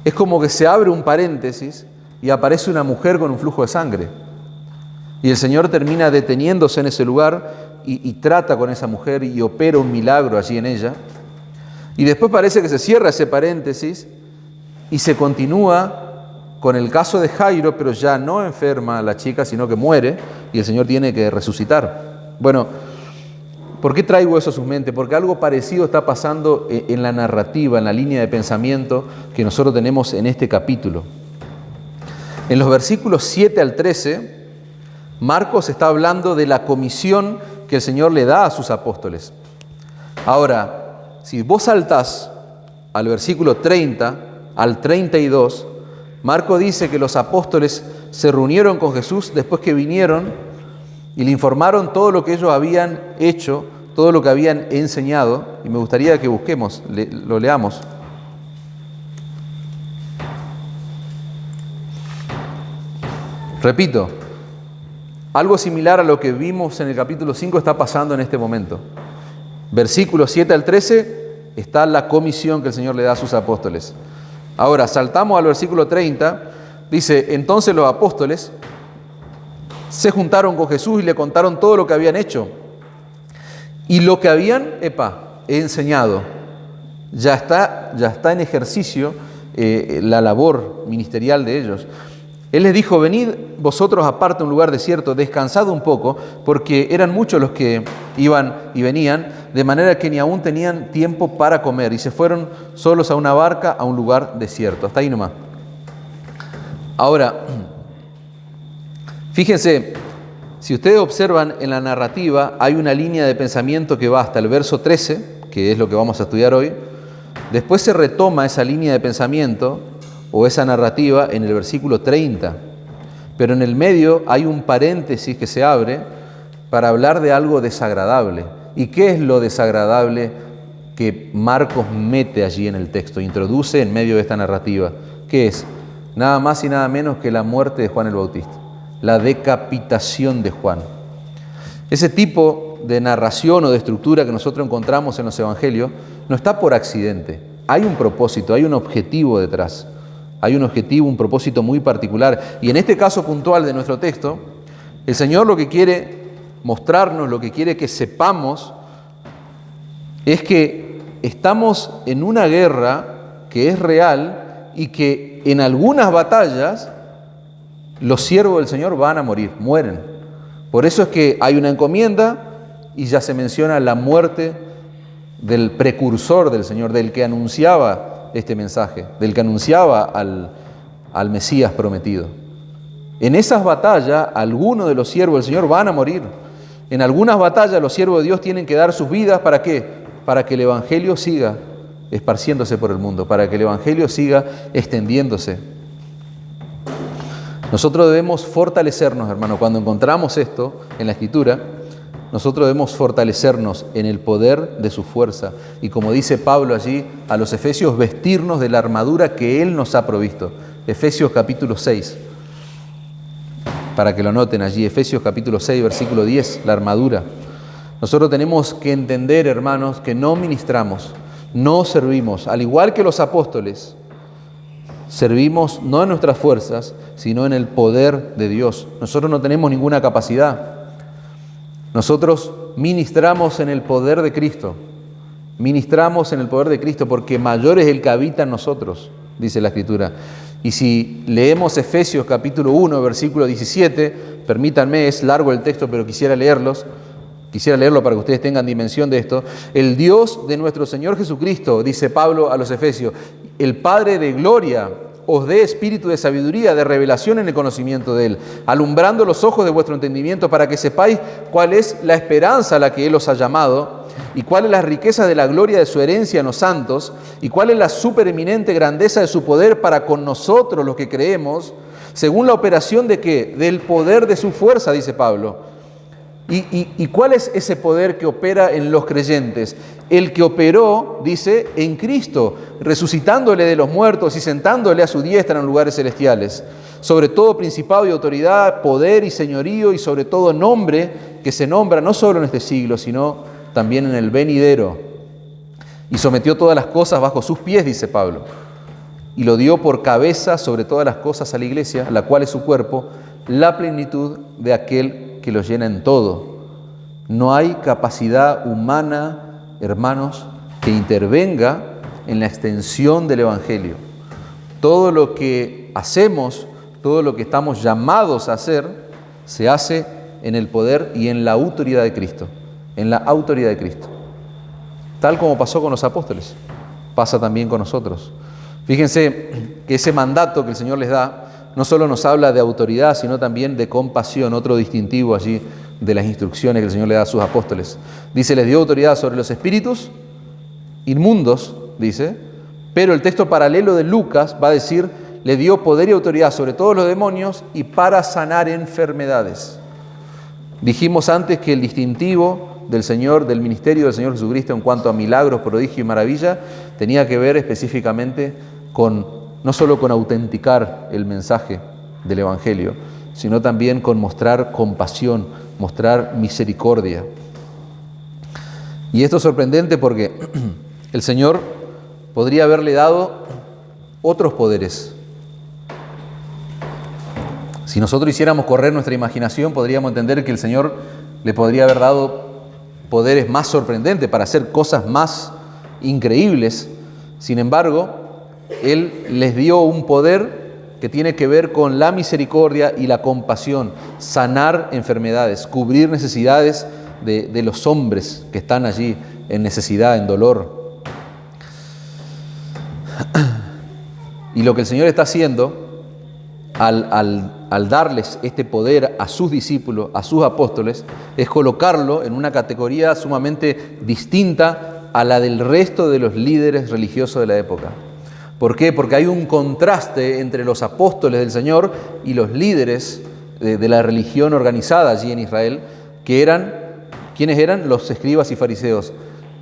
Es como que se abre un paréntesis y aparece una mujer con un flujo de sangre. Y el Señor termina deteniéndose en ese lugar y trata con esa mujer y opera un milagro allí en ella. Y después parece que se cierra ese paréntesis y se continúa con el caso de Jairo, pero ya no enferma la chica, sino que muere y el Señor tiene que resucitar. Bueno, ¿por qué traigo eso a sus mentes? Porque algo parecido está pasando en la narrativa, en la línea de pensamiento que nosotros tenemos en este capítulo. En los versículos 7 al 13, Marcos está hablando de la comisión que el Señor le da a sus apóstoles. Ahora, si vos saltás al versículo 30 al 32, Marcos dice que los apóstoles se reunieron con Jesús después que vinieron y le informaron todo lo que ellos habían hecho, todo lo que habían enseñado, y me gustaría que busquemos, lo leamos. Repito, algo similar a lo que vimos en el capítulo 5 está pasando en este momento. Versículos 7 al 13 está la comisión que el Señor le da a sus apóstoles. Ahora, saltamos al versículo 30, dice, entonces los apóstoles se juntaron con Jesús y le contaron todo lo que habían hecho. Y lo que habían, enseñado. Ya está en ejercicio la labor ministerial de ellos. Él les dijo, venid vosotros aparte a un lugar desierto, descansad un poco, porque eran muchos los que iban y venían, de manera que ni aún tenían tiempo para comer, y se fueron solos a una barca a un lugar desierto. Hasta ahí nomás. Ahora, fíjense, si ustedes observan en la narrativa, hay una línea de pensamiento que va hasta el verso 13, que es lo que vamos a estudiar hoy. Después se retoma esa línea de pensamiento o esa narrativa en el versículo 30. Pero en el medio hay un paréntesis que se abre para hablar de algo desagradable. ¿Y qué es lo desagradable que Marcos mete allí en el texto, introduce en medio de esta narrativa? ¿Qué es? Nada más y nada menos que la muerte de Juan el Bautista, la decapitación de Juan. Ese tipo de narración o de estructura que nosotros encontramos en los evangelios no está por accidente. Hay un propósito, hay un objetivo detrás. Hay un objetivo, un propósito muy particular. Y en este caso puntual de nuestro texto, el Señor lo que quiere mostrarnos, lo que quiere que sepamos, es que estamos en una guerra que es real y que en algunas batallas los siervos del Señor van a morir, mueren. Por eso es que hay una encomienda y ya se menciona la muerte del precursor del Señor, del que anunciaba este mensaje, del que anunciaba al Mesías prometido. En esas batallas, algunos de los siervos del Señor van a morir. En algunas batallas los siervos de Dios tienen que dar sus vidas, ¿para qué? Para que el Evangelio siga esparciéndose por el mundo, para que el Evangelio siga extendiéndose. Nosotros debemos fortalecernos, hermano, cuando encontramos esto en la Escritura. Nosotros debemos fortalecernos en el poder de su fuerza. Y como dice Pablo allí a los Efesios, vestirnos de la armadura que Él nos ha provisto. Efesios capítulo 6. Para que lo noten allí, Efesios capítulo 6, versículo 10, la armadura. Nosotros tenemos que entender, hermanos, que no ministramos, no servimos, al igual que los apóstoles, servimos no en nuestras fuerzas, sino en el poder de Dios. Nosotros no tenemos ninguna capacidad. Nosotros ministramos en el poder de Cristo. Ministramos en el poder de Cristo porque mayor es el que habita en nosotros, dice la Escritura. Y si leemos Efesios capítulo 1, versículo 17, permítanme, es largo el texto, pero quisiera leerlo para que ustedes tengan dimensión de esto. El Dios de nuestro Señor Jesucristo, dice Pablo a los Efesios, el Padre de gloria, os dé espíritu de sabiduría, de revelación en el conocimiento de Él, alumbrando los ojos de vuestro entendimiento para que sepáis cuál es la esperanza a la que Él os ha llamado y cuál es la riqueza de la gloria de su herencia en los santos y cuál es la supereminente grandeza de su poder para con nosotros los que creemos, según la operación de ¿qué? Del poder de su fuerza, dice Pablo. ¿Y cuál es ese poder que opera en los creyentes? El que operó, dice, en Cristo, resucitándole de los muertos y sentándole a su diestra en lugares celestiales, sobre todo principado y autoridad, poder y señorío, y sobre todo nombre que se nombra no solo en este siglo, sino también en el venidero. Y sometió todas las cosas bajo sus pies, dice Pablo, y lo dio por cabeza sobre todas las cosas a la iglesia, la cual es su cuerpo, la plenitud de aquel que lo llena en todo. No hay capacidad humana, hermanos, que intervenga en la extensión del Evangelio. Todo lo que hacemos, todo lo que estamos llamados a hacer, se hace en el poder y en la autoridad de Cristo. En la autoridad de Cristo. Tal como pasó con los apóstoles, pasa también con nosotros. Fíjense que ese mandato que el Señor les da no solo nos habla de autoridad, sino también de compasión, otro distintivo allí de las instrucciones que el Señor le da a sus apóstoles. Dice, les dio autoridad sobre los espíritus inmundos, dice, pero el texto paralelo de Lucas va a decir, le dio poder y autoridad sobre todos los demonios y para sanar enfermedades. Dijimos antes que el distintivo del Señor, del ministerio del Señor Jesucristo en cuanto a milagros, prodigio y maravilla, tenía que ver específicamente con, no solo con autenticar el mensaje del Evangelio, sino también con mostrar compasión, mostrar misericordia. Y esto es sorprendente porque el Señor podría haberle dado otros poderes. Si nosotros hiciéramos correr nuestra imaginación, podríamos entender que el Señor le podría haber dado poderes más sorprendentes para hacer cosas más increíbles. Sin embargo, Él les dio un poder que tiene que ver con la misericordia y la compasión, sanar enfermedades, cubrir necesidades de los hombres que están allí en necesidad, en dolor. Y lo que el Señor está haciendo al darles este poder a sus discípulos, a sus apóstoles, es colocarlo en una categoría sumamente distinta a la del resto de los líderes religiosos de la época. ¿Por qué? Porque hay un contraste entre los apóstoles del Señor y los líderes de la religión organizada allí en Israel, que eran, ¿quiénes eran? Los escribas y fariseos.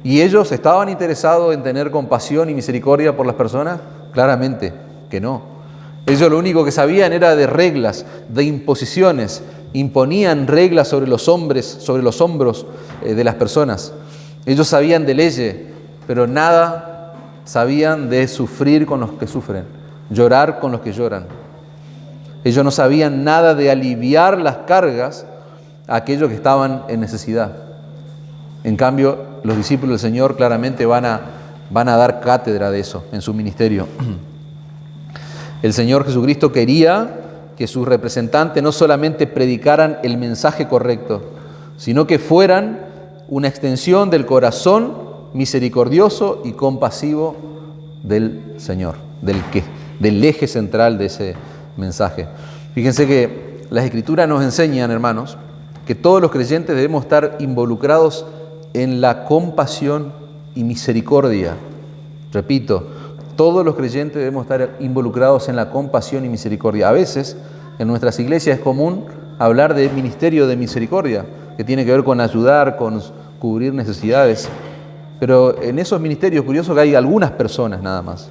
¿Y ellos estaban interesados en tener compasión y misericordia por las personas? Claramente que no. Ellos lo único que sabían era de reglas, de imposiciones. Imponían reglas sobre los hombres, sobre los hombros de las personas. Ellos sabían de leyes, pero nada sabían de sufrir con los que sufren, llorar con los que lloran. Ellos no sabían nada de aliviar las cargas a aquellos que estaban en necesidad. En cambio, los discípulos del Señor claramente van a dar cátedra de eso en su ministerio. El Señor Jesucristo quería que sus representantes no solamente predicaran el mensaje correcto, sino que fueran una extensión del corazón misericordioso y compasivo del Señor, del eje central de ese mensaje. Fíjense que las Escrituras nos enseñan, hermanos, que todos los creyentes debemos estar involucrados en la compasión y misericordia. Repito, todos los creyentes debemos estar involucrados en la compasión y misericordia. A veces, en nuestras iglesias es común hablar de ministerio de misericordia, que tiene que ver con ayudar, con cubrir necesidades. Pero en esos ministerios, curioso que hay algunas personas nada más.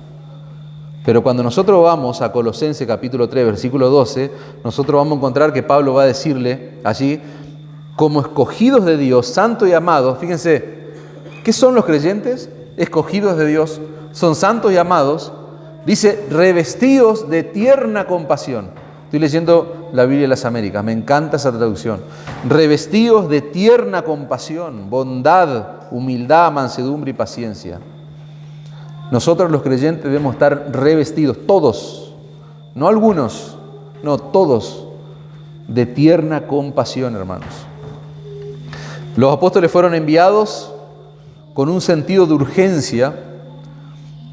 Pero cuando nosotros vamos a Colosenses capítulo 3, versículo 12, nosotros vamos a encontrar que Pablo va a decirle allí, como escogidos de Dios, santos y amados, fíjense, ¿qué son los creyentes? Escogidos de Dios, son santos y amados, dice, revestidos de tierna compasión. Estoy leyendo la Biblia de las Américas, me encanta esa traducción. Revestidos de tierna compasión, bondad, humildad, mansedumbre y paciencia. Nosotros los creyentes debemos estar revestidos, todos, no algunos, no todos, de tierna compasión, hermanos. Los apóstoles fueron enviados con un sentido de urgencia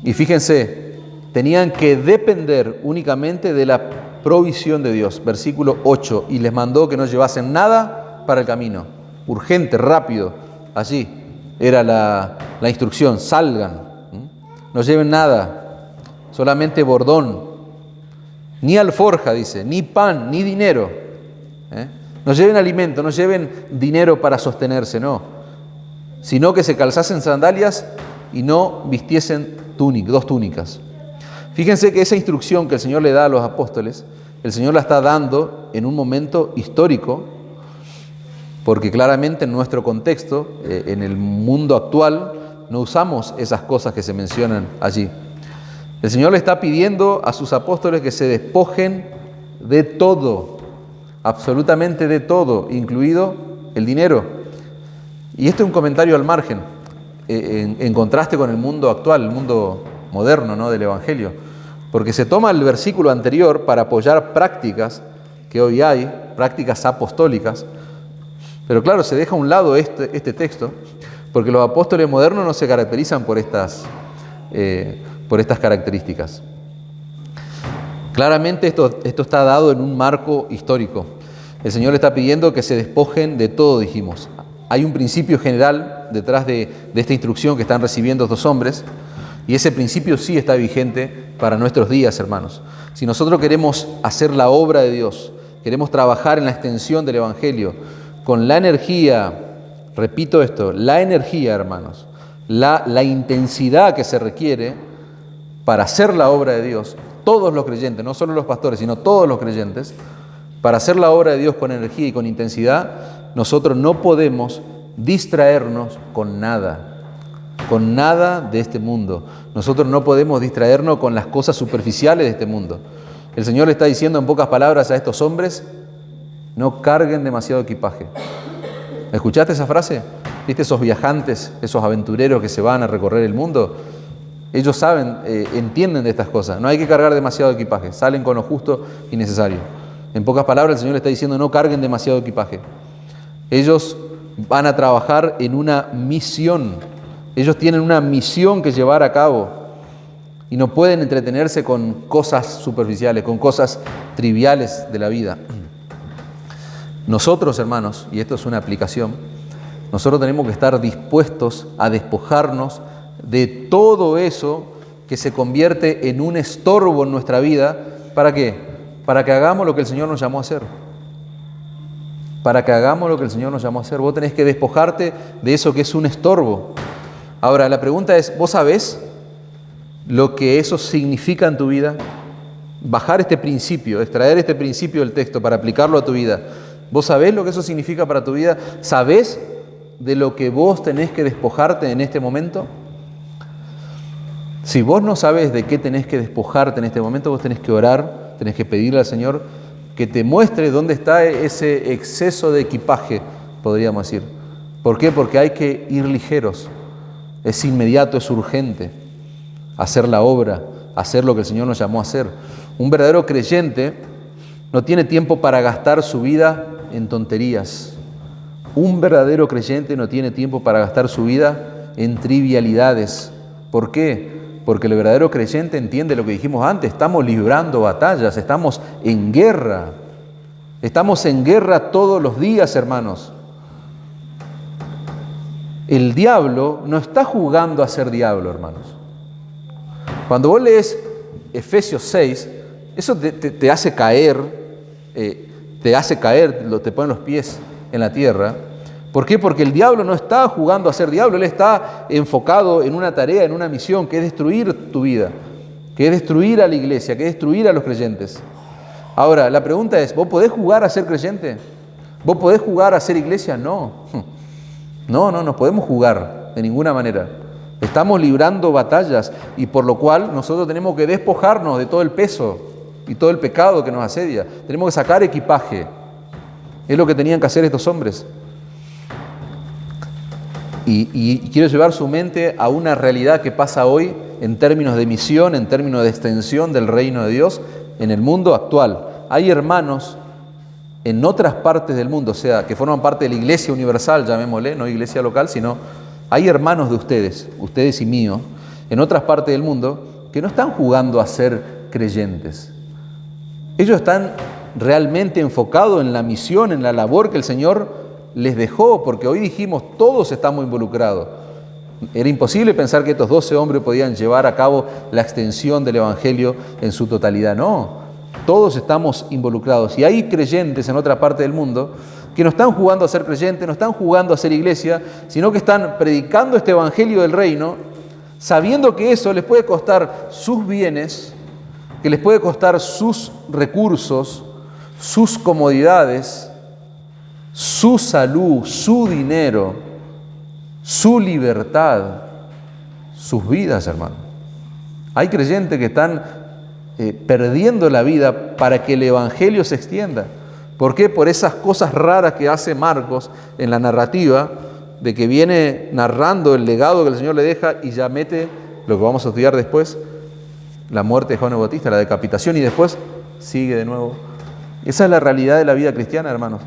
y fíjense, tenían que depender únicamente de la provisión de Dios. Versículo 8, y les mandó que no llevasen nada para el camino. Urgente, rápido, allí era la instrucción, salgan, no lleven nada, solamente bordón, ni alforja, dice, ni pan, ni dinero. No lleven alimento, no lleven dinero para sostenerse, no, sino que se calzasen sandalias y no vistiesen dos túnicas. Fíjense que esa instrucción que el Señor le da a los apóstoles el Señor la está dando en un momento histórico, porque claramente en nuestro contexto, en el mundo actual, no usamos esas cosas que se mencionan allí. El Señor le está pidiendo a sus apóstoles que se despojen de todo, absolutamente de todo, incluido el dinero. Y este es un comentario al margen, en contraste con el mundo actual, el mundo moderno, ¿no?, del Evangelio, porque se toma el versículo anterior para apoyar prácticas que hoy hay, prácticas apostólicas, pero claro, se deja a un lado este texto, porque los apóstoles modernos no se caracterizan por estas características. Claramente esto está dado en un marco histórico. El Señor le está pidiendo que se despojen de todo, dijimos. Hay un principio general detrás de esta instrucción que están recibiendo estos hombres, y ese principio sí está vigente para nuestros días, hermanos. Si nosotros queremos hacer la obra de Dios, queremos trabajar en la extensión del Evangelio, con la energía, repito esto, la energía, hermanos, la intensidad que se requiere para hacer la obra de Dios, todos los creyentes, no solo los pastores, sino todos los creyentes, para hacer la obra de Dios con energía y con intensidad, nosotros no podemos distraernos con nada de este mundo. Nosotros no podemos distraernos con las cosas superficiales de este mundo. El Señor le está diciendo en pocas palabras a estos hombres: no carguen demasiado equipaje. ¿Escuchaste esa frase? ¿Viste esos viajantes, esos aventureros que se van a recorrer el mundo? Ellos saben, entienden de estas cosas. No hay que cargar demasiado equipaje. Salen con lo justo y necesario. En pocas palabras, el Señor le está diciendo: no carguen demasiado equipaje. Ellos van a trabajar en una misión. Ellos tienen una misión que llevar a cabo y no pueden entretenerse con cosas superficiales, con cosas triviales de la vida. Nosotros, hermanos, y esto es una aplicación, nosotros tenemos que estar dispuestos a despojarnos de todo eso que se convierte en un estorbo en nuestra vida. ¿Para qué? Para que hagamos lo que el Señor nos llamó a hacer. Para que hagamos lo que el Señor nos llamó a hacer. Vos tenés que despojarte de eso que es un estorbo. Ahora, la pregunta es: ¿vos sabés lo que eso significa en tu vida? Bajar este principio, extraer este principio del texto para aplicarlo a tu vida. ¿Vos sabés lo que eso significa para tu vida? ¿Sabés de lo que vos tenés que despojarte en este momento? Si vos no sabés de qué tenés que despojarte en este momento, vos tenés que orar, tenés que pedirle al Señor que te muestre dónde está ese exceso de equipaje, podríamos decir. ¿Por qué? Porque hay que ir ligeros. Es inmediato, es urgente hacer la obra, hacer lo que el Señor nos llamó a hacer. Un verdadero creyente no tiene tiempo para gastar su vida en tonterías. Un verdadero creyente no tiene tiempo para gastar su vida en trivialidades. ¿Por qué? Porque el verdadero creyente entiende lo que dijimos antes: estamos librando batallas, estamos en guerra. Estamos en guerra todos los días, hermanos. El diablo no está jugando a ser diablo, hermanos. Cuando vos lees Efesios 6, eso te hace caer, te pone los pies en la tierra. ¿Por qué? Porque el diablo no está jugando a ser diablo, él está enfocado en una tarea, en una misión, que es destruir tu vida, que es destruir a la iglesia, que es destruir a los creyentes. Ahora, la pregunta es: ¿vos podés jugar a ser creyente? ¿Vos podés jugar a ser iglesia? No. No nos podemos jugar de ninguna manera. Estamos librando batallas, y por lo cual nosotros tenemos que despojarnos de todo el peso y todo el pecado que nos asedia. Tenemos que sacar equipaje. Es lo que tenían que hacer estos hombres. Y quiero llevar su mente a una realidad que pasa hoy en términos de misión, en términos de extensión del reino de Dios en el mundo actual. Hay hermanos en otras partes del mundo, o sea, que forman parte de la iglesia universal, llamémosle, no iglesia local, sino hay hermanos de ustedes y míos, en otras partes del mundo, que no están jugando a ser creyentes. Ellos están realmente enfocados en la misión, en la labor que el Señor les dejó, porque hoy dijimos, todos estamos involucrados. Era imposible pensar que estos 12 hombres podían llevar a cabo la extensión del Evangelio en su totalidad. No, todos estamos involucrados. Y hay creyentes en otra parte del mundo que no están jugando a ser creyentes, no están jugando a ser iglesia, sino que están predicando este Evangelio del reino, sabiendo que eso les puede costar sus bienes, que les puede costar sus recursos, sus comodidades, su salud, su dinero, su libertad, sus vidas, hermano. Hay creyentes que están perdiendo la vida para que el Evangelio se extienda. ¿Por qué? Por esas cosas raras que hace Marcos en la narrativa, de que viene narrando el legado que el Señor le deja y ya mete lo que vamos a estudiar después, la muerte de Juan el Bautista, la decapitación, y después sigue de nuevo. Esa es la realidad de la vida cristiana, hermanos.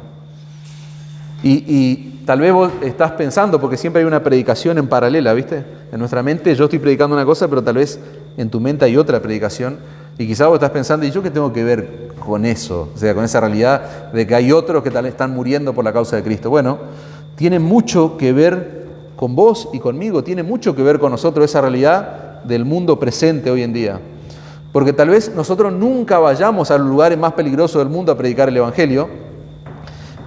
Y tal vez vos estás pensando, porque siempre hay una predicación en paralela, ¿viste? En nuestra mente yo estoy predicando una cosa, pero tal vez en tu mente hay otra predicación, y quizás vos estás pensando, ¿y yo qué tengo que ver con eso? O sea, con esa realidad de que hay otros que tal vez están muriendo por la causa de Cristo. Bueno, tiene mucho que ver con vos y conmigo, tiene mucho que ver con nosotros esa realidad del mundo presente hoy en día. Porque tal vez nosotros nunca vayamos a los lugares más peligrosos del mundo a predicar el Evangelio,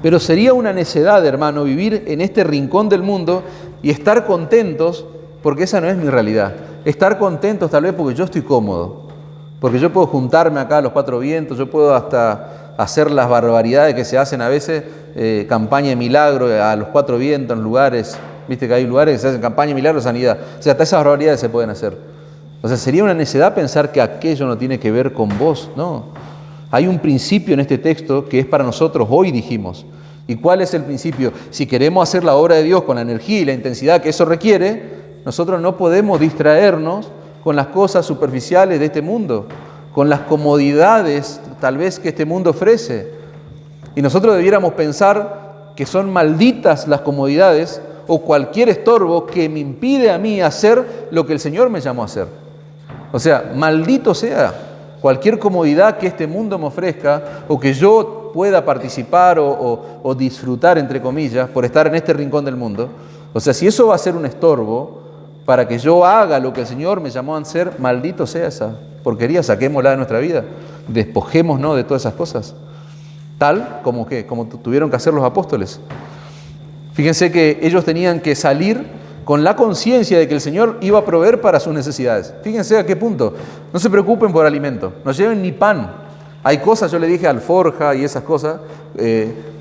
pero sería una necedad, hermano, vivir en este rincón del mundo y estar contentos, porque esa no es mi realidad. Estar contentos tal vez porque yo estoy cómodo, porque yo puedo juntarme acá a los cuatro vientos, yo puedo hasta hacer las barbaridades que se hacen a veces, campaña de milagro a los cuatro vientos en lugares, viste que hay lugares que se hacen campaña de milagro de sanidad, o sea, hasta esas barbaridades se pueden hacer. O sea, sería una necedad pensar que aquello no tiene que ver con vos, no. Hay un principio en este texto que es para nosotros, hoy dijimos. ¿Y cuál es el principio? Si queremos hacer la obra de Dios con la energía y la intensidad que eso requiere, nosotros no podemos distraernos con las cosas superficiales de este mundo, con las comodidades tal vez que este mundo ofrece. Y nosotros debiéramos pensar que son malditas las comodidades o cualquier estorbo que me impide a mí hacer lo que el Señor me llamó a hacer. O sea, maldito sea cualquier comodidad que este mundo me ofrezca o que yo pueda participar o disfrutar, entre comillas, por estar en este rincón del mundo. O sea, si eso va a ser un estorbo para que yo haga lo que el Señor me llamó a hacer, maldito sea esa porquería, saquémosla de nuestra vida, despojémonos de todas esas cosas. Tal como tuvieron que hacer los apóstoles. Fíjense que ellos tenían que salir con la conciencia de que el Señor iba a proveer para sus necesidades. Fíjense a qué punto. No se preocupen por alimento, no lleven ni pan. Hay cosas, yo le dije, alforja y esas cosas,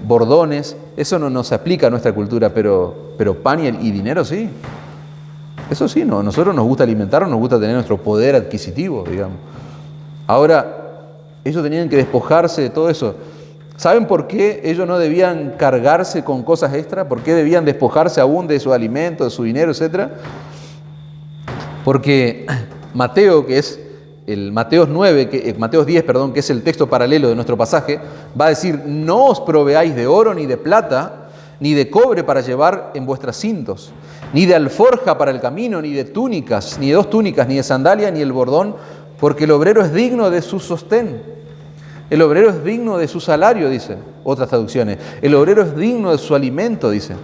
bordones, eso no se aplica a nuestra cultura, pero pan y dinero sí. Eso sí, no. A nosotros nos gusta alimentarnos, nos gusta tener nuestro poder adquisitivo, digamos. Ahora, ellos tenían que despojarse de todo eso. ¿Saben por qué ellos no debían cargarse con cosas extra? ¿Por qué debían despojarse aún de su alimento, de su dinero, etcétera? Porque Mateo, que es el Mateos 10, que es el texto paralelo de nuestro pasaje, va a decir: no os proveáis de oro ni de plata, ni de cobre para llevar en vuestras cintos, ni de alforja para el camino, ni de túnicas, ni de dos túnicas, ni de sandalia, ni el bordón, porque el obrero es digno de su sostén. El obrero es digno de su salario, dicen otras traducciones. El obrero es digno de su alimento, dicen.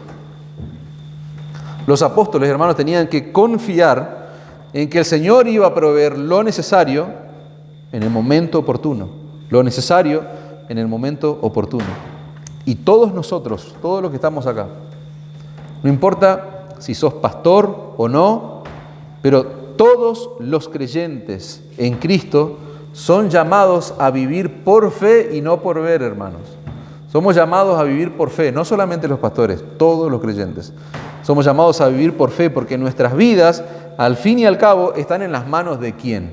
Los apóstoles, hermanos, tenían que confiar en que el Señor iba a proveer lo necesario en el momento oportuno. Lo necesario en el momento oportuno. Y todos nosotros, todos los que estamos acá, no importa si sos pastor o no, pero todos los creyentes en Cristo son llamados a vivir por fe y no por ver, hermanos. Somos llamados a vivir por fe, no solamente los pastores, todos los creyentes. Somos llamados a vivir por fe porque nuestras vidas, al fin y al cabo, están en las manos de ¿quién?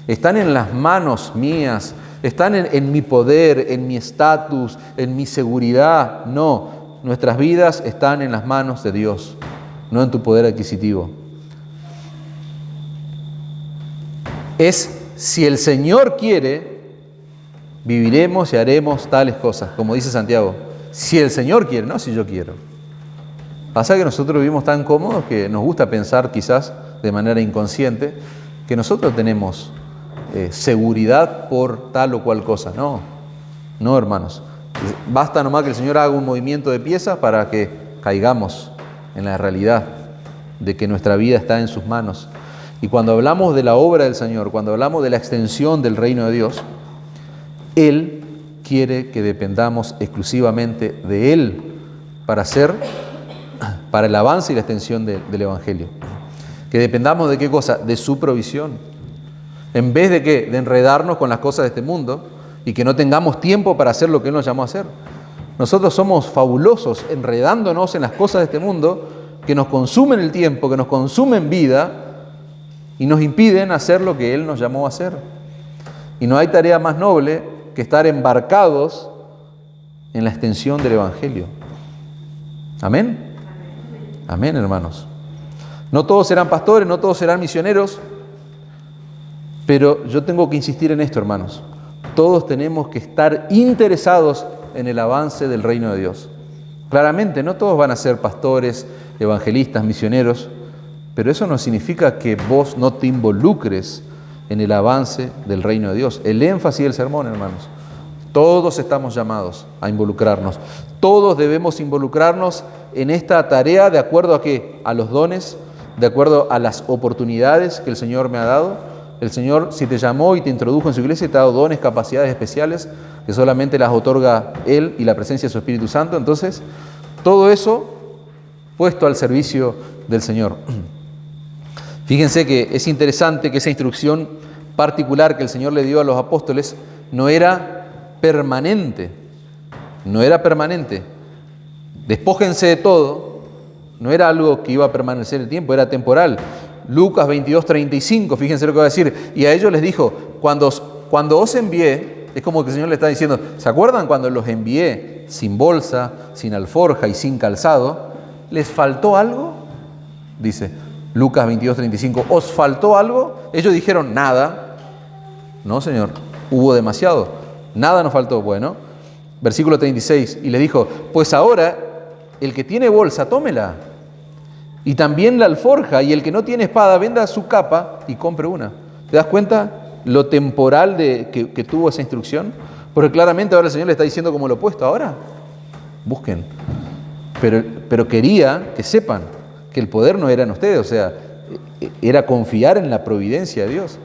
Están en las manos mías, están en mi poder, en mi estatus, en mi seguridad. No, nuestras vidas están en las manos de Dios, no en tu poder adquisitivo. Si el Señor quiere, viviremos y haremos tales cosas, como dice Santiago. Si el Señor quiere, no si yo quiero. Pasa que nosotros vivimos tan cómodos que nos gusta pensar, quizás de manera inconsciente, que nosotros tenemos seguridad por tal o cual cosa. No, hermanos. Basta nomás que el Señor haga un movimiento de piezas para que caigamos en la realidad de que nuestra vida está en sus manos. Y cuando hablamos de la obra del Señor, cuando hablamos de la extensión del reino de Dios, Él quiere que dependamos exclusivamente de Él para el avance y la extensión del Evangelio. Que dependamos de qué cosa, de su provisión. En vez de ¿qué? De enredarnos con las cosas de este mundo y que no tengamos tiempo para hacer lo que Él nos llamó a hacer. Nosotros somos fabulosos enredándonos en las cosas de este mundo que nos consumen el tiempo, que nos consumen vida y nos impiden hacer lo que Él nos llamó a hacer. Y no hay tarea más noble que estar embarcados en la extensión del Evangelio. ¿Amén? Amén, hermanos. No todos serán pastores, no todos serán misioneros, pero yo tengo que insistir en esto, hermanos. Todos tenemos que estar interesados en el avance del reino de Dios. Claramente, no todos van a ser pastores, evangelistas, misioneros, pero eso no significa que vos no te involucres en el avance del reino de Dios. El énfasis del sermón, hermanos. Todos estamos llamados a involucrarnos. Todos debemos involucrarnos en esta tarea de acuerdo a ¿qué? A los dones, de acuerdo a las oportunidades que el Señor me ha dado. El Señor, si te llamó y te introdujo en su iglesia, te ha dado dones, capacidades especiales que solamente las otorga Él y la presencia de su Espíritu Santo. Entonces, todo eso puesto al servicio del Señor. Fíjense que es interesante que esa instrucción particular que el Señor le dio a los apóstoles no era permanente. No era permanente. Despójense de todo. No era algo que iba a permanecer el tiempo, era temporal. Lucas 22:35, fíjense lo que va a decir. Y a ellos les dijo, cuando os envié, es como que el Señor le está diciendo, ¿se acuerdan cuando los envié sin bolsa, sin alforja y sin calzado? ¿Les faltó algo? Dice Lucas 22:35, ¿os faltó algo? Ellos dijeron, nada. No, Señor, hubo demasiado. Nada nos faltó. Bueno, versículo 36, y le dijo, pues ahora el que tiene bolsa, tómela. Y también la alforja, y el que no tiene espada, venda su capa y compre una. ¿Te das cuenta lo temporal que tuvo esa instrucción? Porque claramente ahora el Señor le está diciendo como lo opuesto. Ahora, busquen. Pero quería que sepan que el poder no era en ustedes, o sea, era confiar en la providencia de Dios.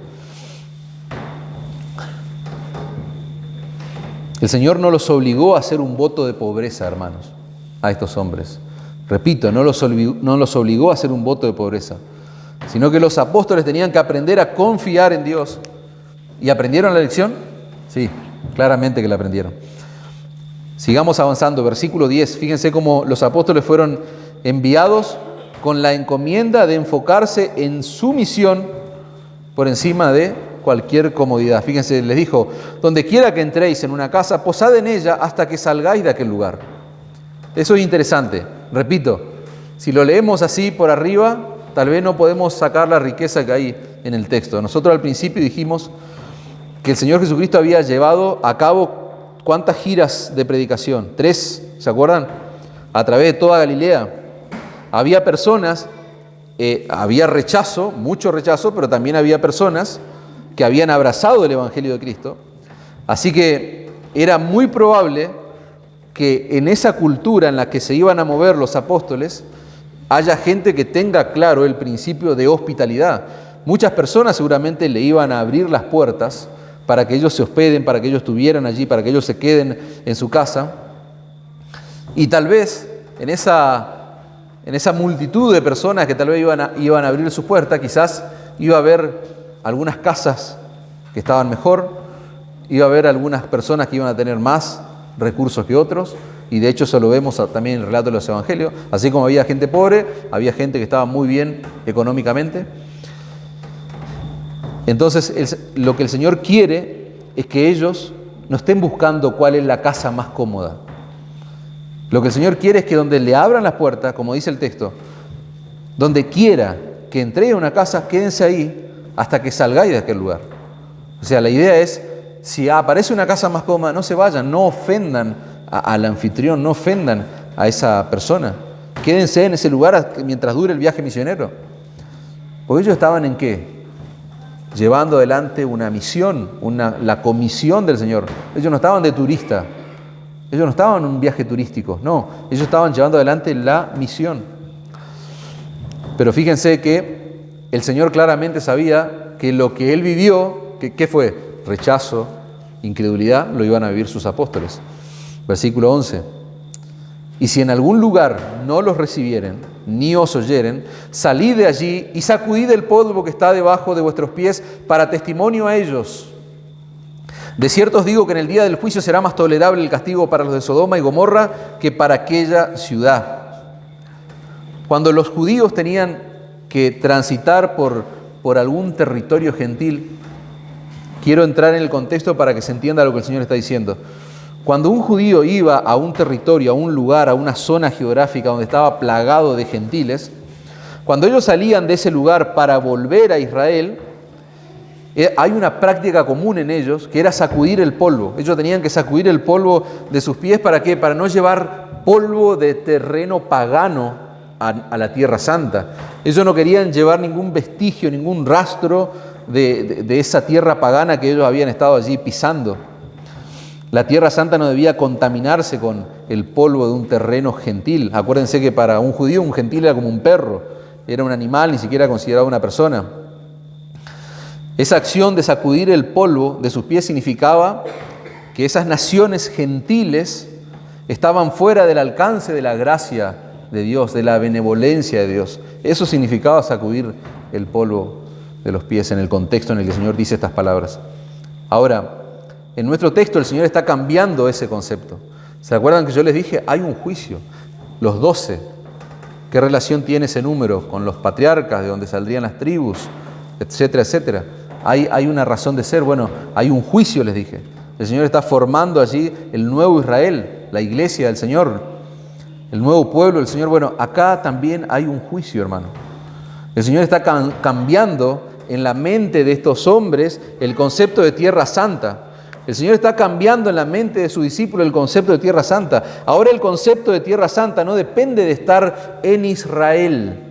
El Señor no los obligó a hacer un voto de pobreza, hermanos, a estos hombres. Repito, no los obligó a hacer un voto de pobreza, sino que los apóstoles tenían que aprender a confiar en Dios. ¿Y aprendieron la lección? Sí, claramente que la aprendieron. Sigamos avanzando, versículo 10. Fíjense cómo los apóstoles fueron enviados con la encomienda de enfocarse en su misión por encima de cualquier comodidad. Fíjense, les dijo, donde quiera que entréis en una casa, posad en ella hasta que salgáis de aquel lugar. Eso es interesante. Repito, si lo leemos así por arriba, tal vez no podemos sacar la riqueza que hay en el texto. Nosotros al principio dijimos que el Señor Jesucristo había llevado a cabo ¿cuántas giras de predicación? 3, ¿se acuerdan? A través de toda Galilea. Había personas, había rechazo, mucho rechazo, pero también había personas que habían abrazado el Evangelio de Cristo. Así que era muy probable que en esa cultura en la que se iban a mover los apóstoles haya gente que tenga claro el principio de hospitalidad. Muchas personas seguramente le iban a abrir las puertas para que ellos se hospeden, para que ellos estuvieran allí, para que ellos se queden en su casa. Y tal vez en esa multitud de personas que tal vez iban a abrir su puerta, quizás iba a haber algunas casas que estaban mejor, iba a haber algunas personas que iban a tener más recursos que otros, y de hecho eso lo vemos también en el relato de los evangelios. Así como había gente pobre, había gente que estaba muy bien económicamente. Entonces lo que el Señor quiere es que ellos no estén buscando cuál es la casa más cómoda. Lo que el Señor quiere es que donde le abran las puertas, como dice el texto, donde quiera que entréis a una casa, quédense ahí hasta que salgáis de aquel lugar. O sea, la idea es, si aparece una casa más cómoda, no se vayan, no ofendan al anfitrión, no ofendan a esa persona. Quédense en ese lugar mientras dure el viaje misionero. Porque ellos estaban ¿en qué? Llevando adelante una misión, la comisión del Señor. Ellos no estaban de turista, ellos no estaban en un viaje turístico, no, ellos estaban llevando adelante la misión. Pero fíjense que el Señor claramente sabía que lo que Él vivió, ¿qué fue? Rechazo, incredulidad, lo iban a vivir sus apóstoles. Versículo 11. Y si en algún lugar no los recibieren, ni os oyeren, salid de allí y sacudid el polvo que está debajo de vuestros pies para testimonio a ellos. De cierto os digo que en el día del juicio será más tolerable el castigo para los de Sodoma y Gomorra que para aquella ciudad. Cuando los judíos tenían que transitar por algún territorio gentil, quiero entrar en el contexto para que se entienda lo que el Señor está diciendo. Cuando un judío iba a un territorio, a un lugar, a una zona geográfica donde estaba plagado de gentiles, cuando ellos salían de ese lugar para volver a Israel, hay una práctica común en ellos que era sacudir el polvo. Ellos tenían que sacudir el polvo de sus pies, ¿para qué? Para no llevar polvo de terreno pagano a la Tierra Santa. Ellos no querían llevar ningún vestigio, ningún rastro de esa tierra pagana que ellos habían estado allí pisando. La Tierra Santa no debía contaminarse con el polvo de un terreno gentil. Acuérdense que para un judío un gentil era como un perro, era un animal, ni siquiera considerado una persona. Esa acción de sacudir el polvo de sus pies significaba que esas naciones gentiles estaban fuera del alcance de la gracia de Dios, de la benevolencia de Dios. Eso significaba sacudir el polvo de los pies en el contexto en el que el Señor dice estas palabras. Ahora, en nuestro texto el Señor está cambiando ese concepto. ¿Se acuerdan que yo les dije? Hay un juicio. Los 12. ¿Qué relación tiene ese número con los patriarcas, de donde saldrían las tribus, etcétera, etcétera? Hay una razón de ser. Bueno, hay un juicio, les dije. El Señor está formando allí el nuevo Israel, la iglesia del Señor, el nuevo pueblo del Señor. Bueno, acá también hay un juicio, hermano. El Señor está cambiando en la mente de estos hombres el concepto de tierra santa. El Señor está cambiando en la mente de su discípulo el concepto de tierra santa. Ahora el concepto de tierra santa no depende de estar en Israel.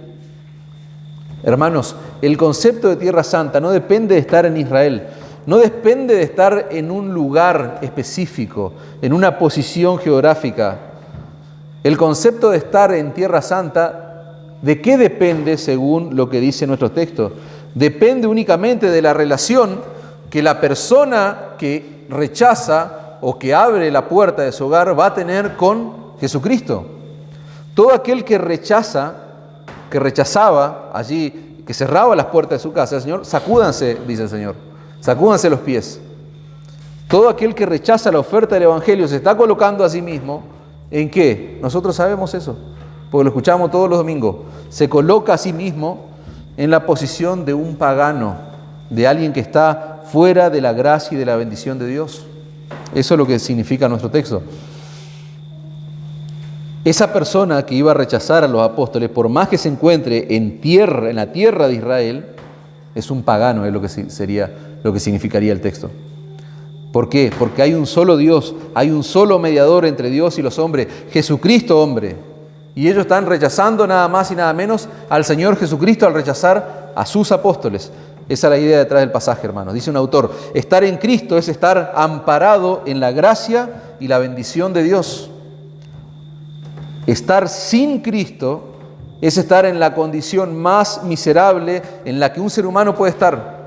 Hermanos, el concepto de tierra santa no depende de estar en Israel. No depende de estar en un lugar específico, en una posición geográfica. El concepto de estar en tierra santa, ¿de qué depende según lo que dice nuestro texto? Depende únicamente de la relación que la persona que rechaza o que abre la puerta de su hogar va a tener con Jesucristo. Todo aquel que rechazaba allí, que cerraba las puertas de su casa, el Señor, sacúdanse, dice el Señor, sacúdanse los pies. Todo aquel que rechaza la oferta del Evangelio se está colocando a sí mismo, ¿en qué? Nosotros sabemos eso, porque lo escuchamos todos los domingos. Se coloca a sí mismo en la posición de un pagano, de alguien que está fuera de la gracia y de la bendición de Dios. Eso es lo que significa nuestro texto. Esa persona que iba a rechazar a los apóstoles, por más que se encuentre en la tierra de Israel, es un pagano, es lo que significaría el texto. ¿Por qué? Porque hay un solo Dios, hay un solo mediador entre Dios y los hombres, Jesucristo hombre. Y ellos están rechazando nada más y nada menos al Señor Jesucristo al rechazar a sus apóstoles. Esa es la idea detrás del pasaje, hermanos. Dice un autor, estar en Cristo es estar amparado en la gracia y la bendición de Dios. Estar sin Cristo es estar en la condición más miserable en la que un ser humano puede estar,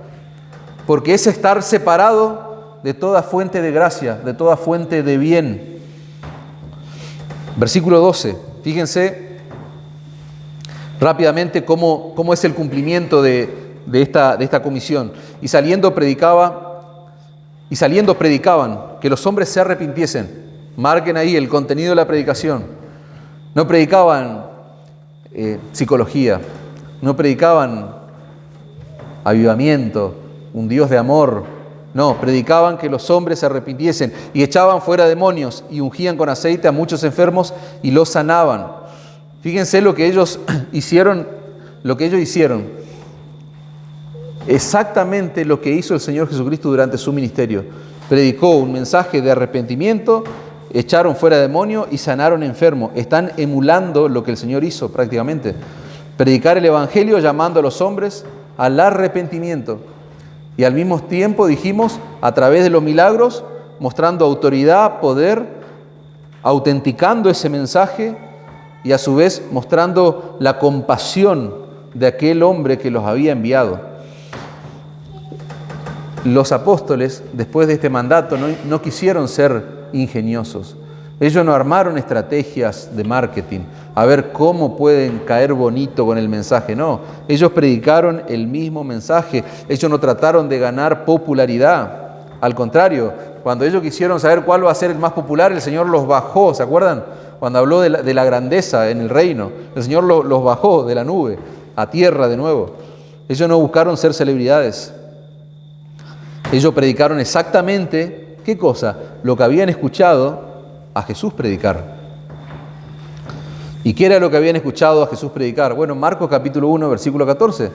porque es estar separado de toda fuente de gracia, de toda fuente de bien. Versículo 12, fíjense rápidamente cómo es el cumplimiento de esta comisión. Y saliendo predicaban que los hombres se arrepintiesen. Marquen ahí el contenido de la predicación. No predicaban psicología, no predicaban avivamiento, un Dios de amor. No, predicaban que los hombres se arrepintiesen y echaban fuera demonios y ungían con aceite a muchos enfermos y los sanaban. Fíjense lo que ellos hicieron. Exactamente lo que hizo el Señor Jesucristo durante su ministerio. Predicó un mensaje de arrepentimiento, echaron fuera demonios y sanaron enfermos. Están emulando lo que el Señor hizo prácticamente. Predicar el Evangelio llamando a los hombres al arrepentimiento. Y al mismo tiempo, dijimos, a través de los milagros, mostrando autoridad, poder, autenticando ese mensaje y a su vez mostrando la compasión de aquel hombre que los había enviado. Los apóstoles, después de este mandato, no quisieron ser ingeniosos, Ellos no armaron estrategias de marketing, a ver cómo pueden caer bonito con el mensaje. No, ellos predicaron el mismo mensaje. Ellos no trataron de ganar popularidad. Al contrario, cuando ellos quisieron saber cuál va a ser el más popular, el Señor los bajó. ¿Se acuerdan? Cuando habló de la grandeza en el reino, el Señor los bajó de la nube a tierra de nuevo. Ellos no buscaron ser celebridades. Ellos predicaron exactamente, ¿qué cosa? Lo que habían escuchado a Jesús predicar. ¿Y qué era lo que habían escuchado a Jesús predicar? Bueno, Marcos capítulo 1, versículo 14.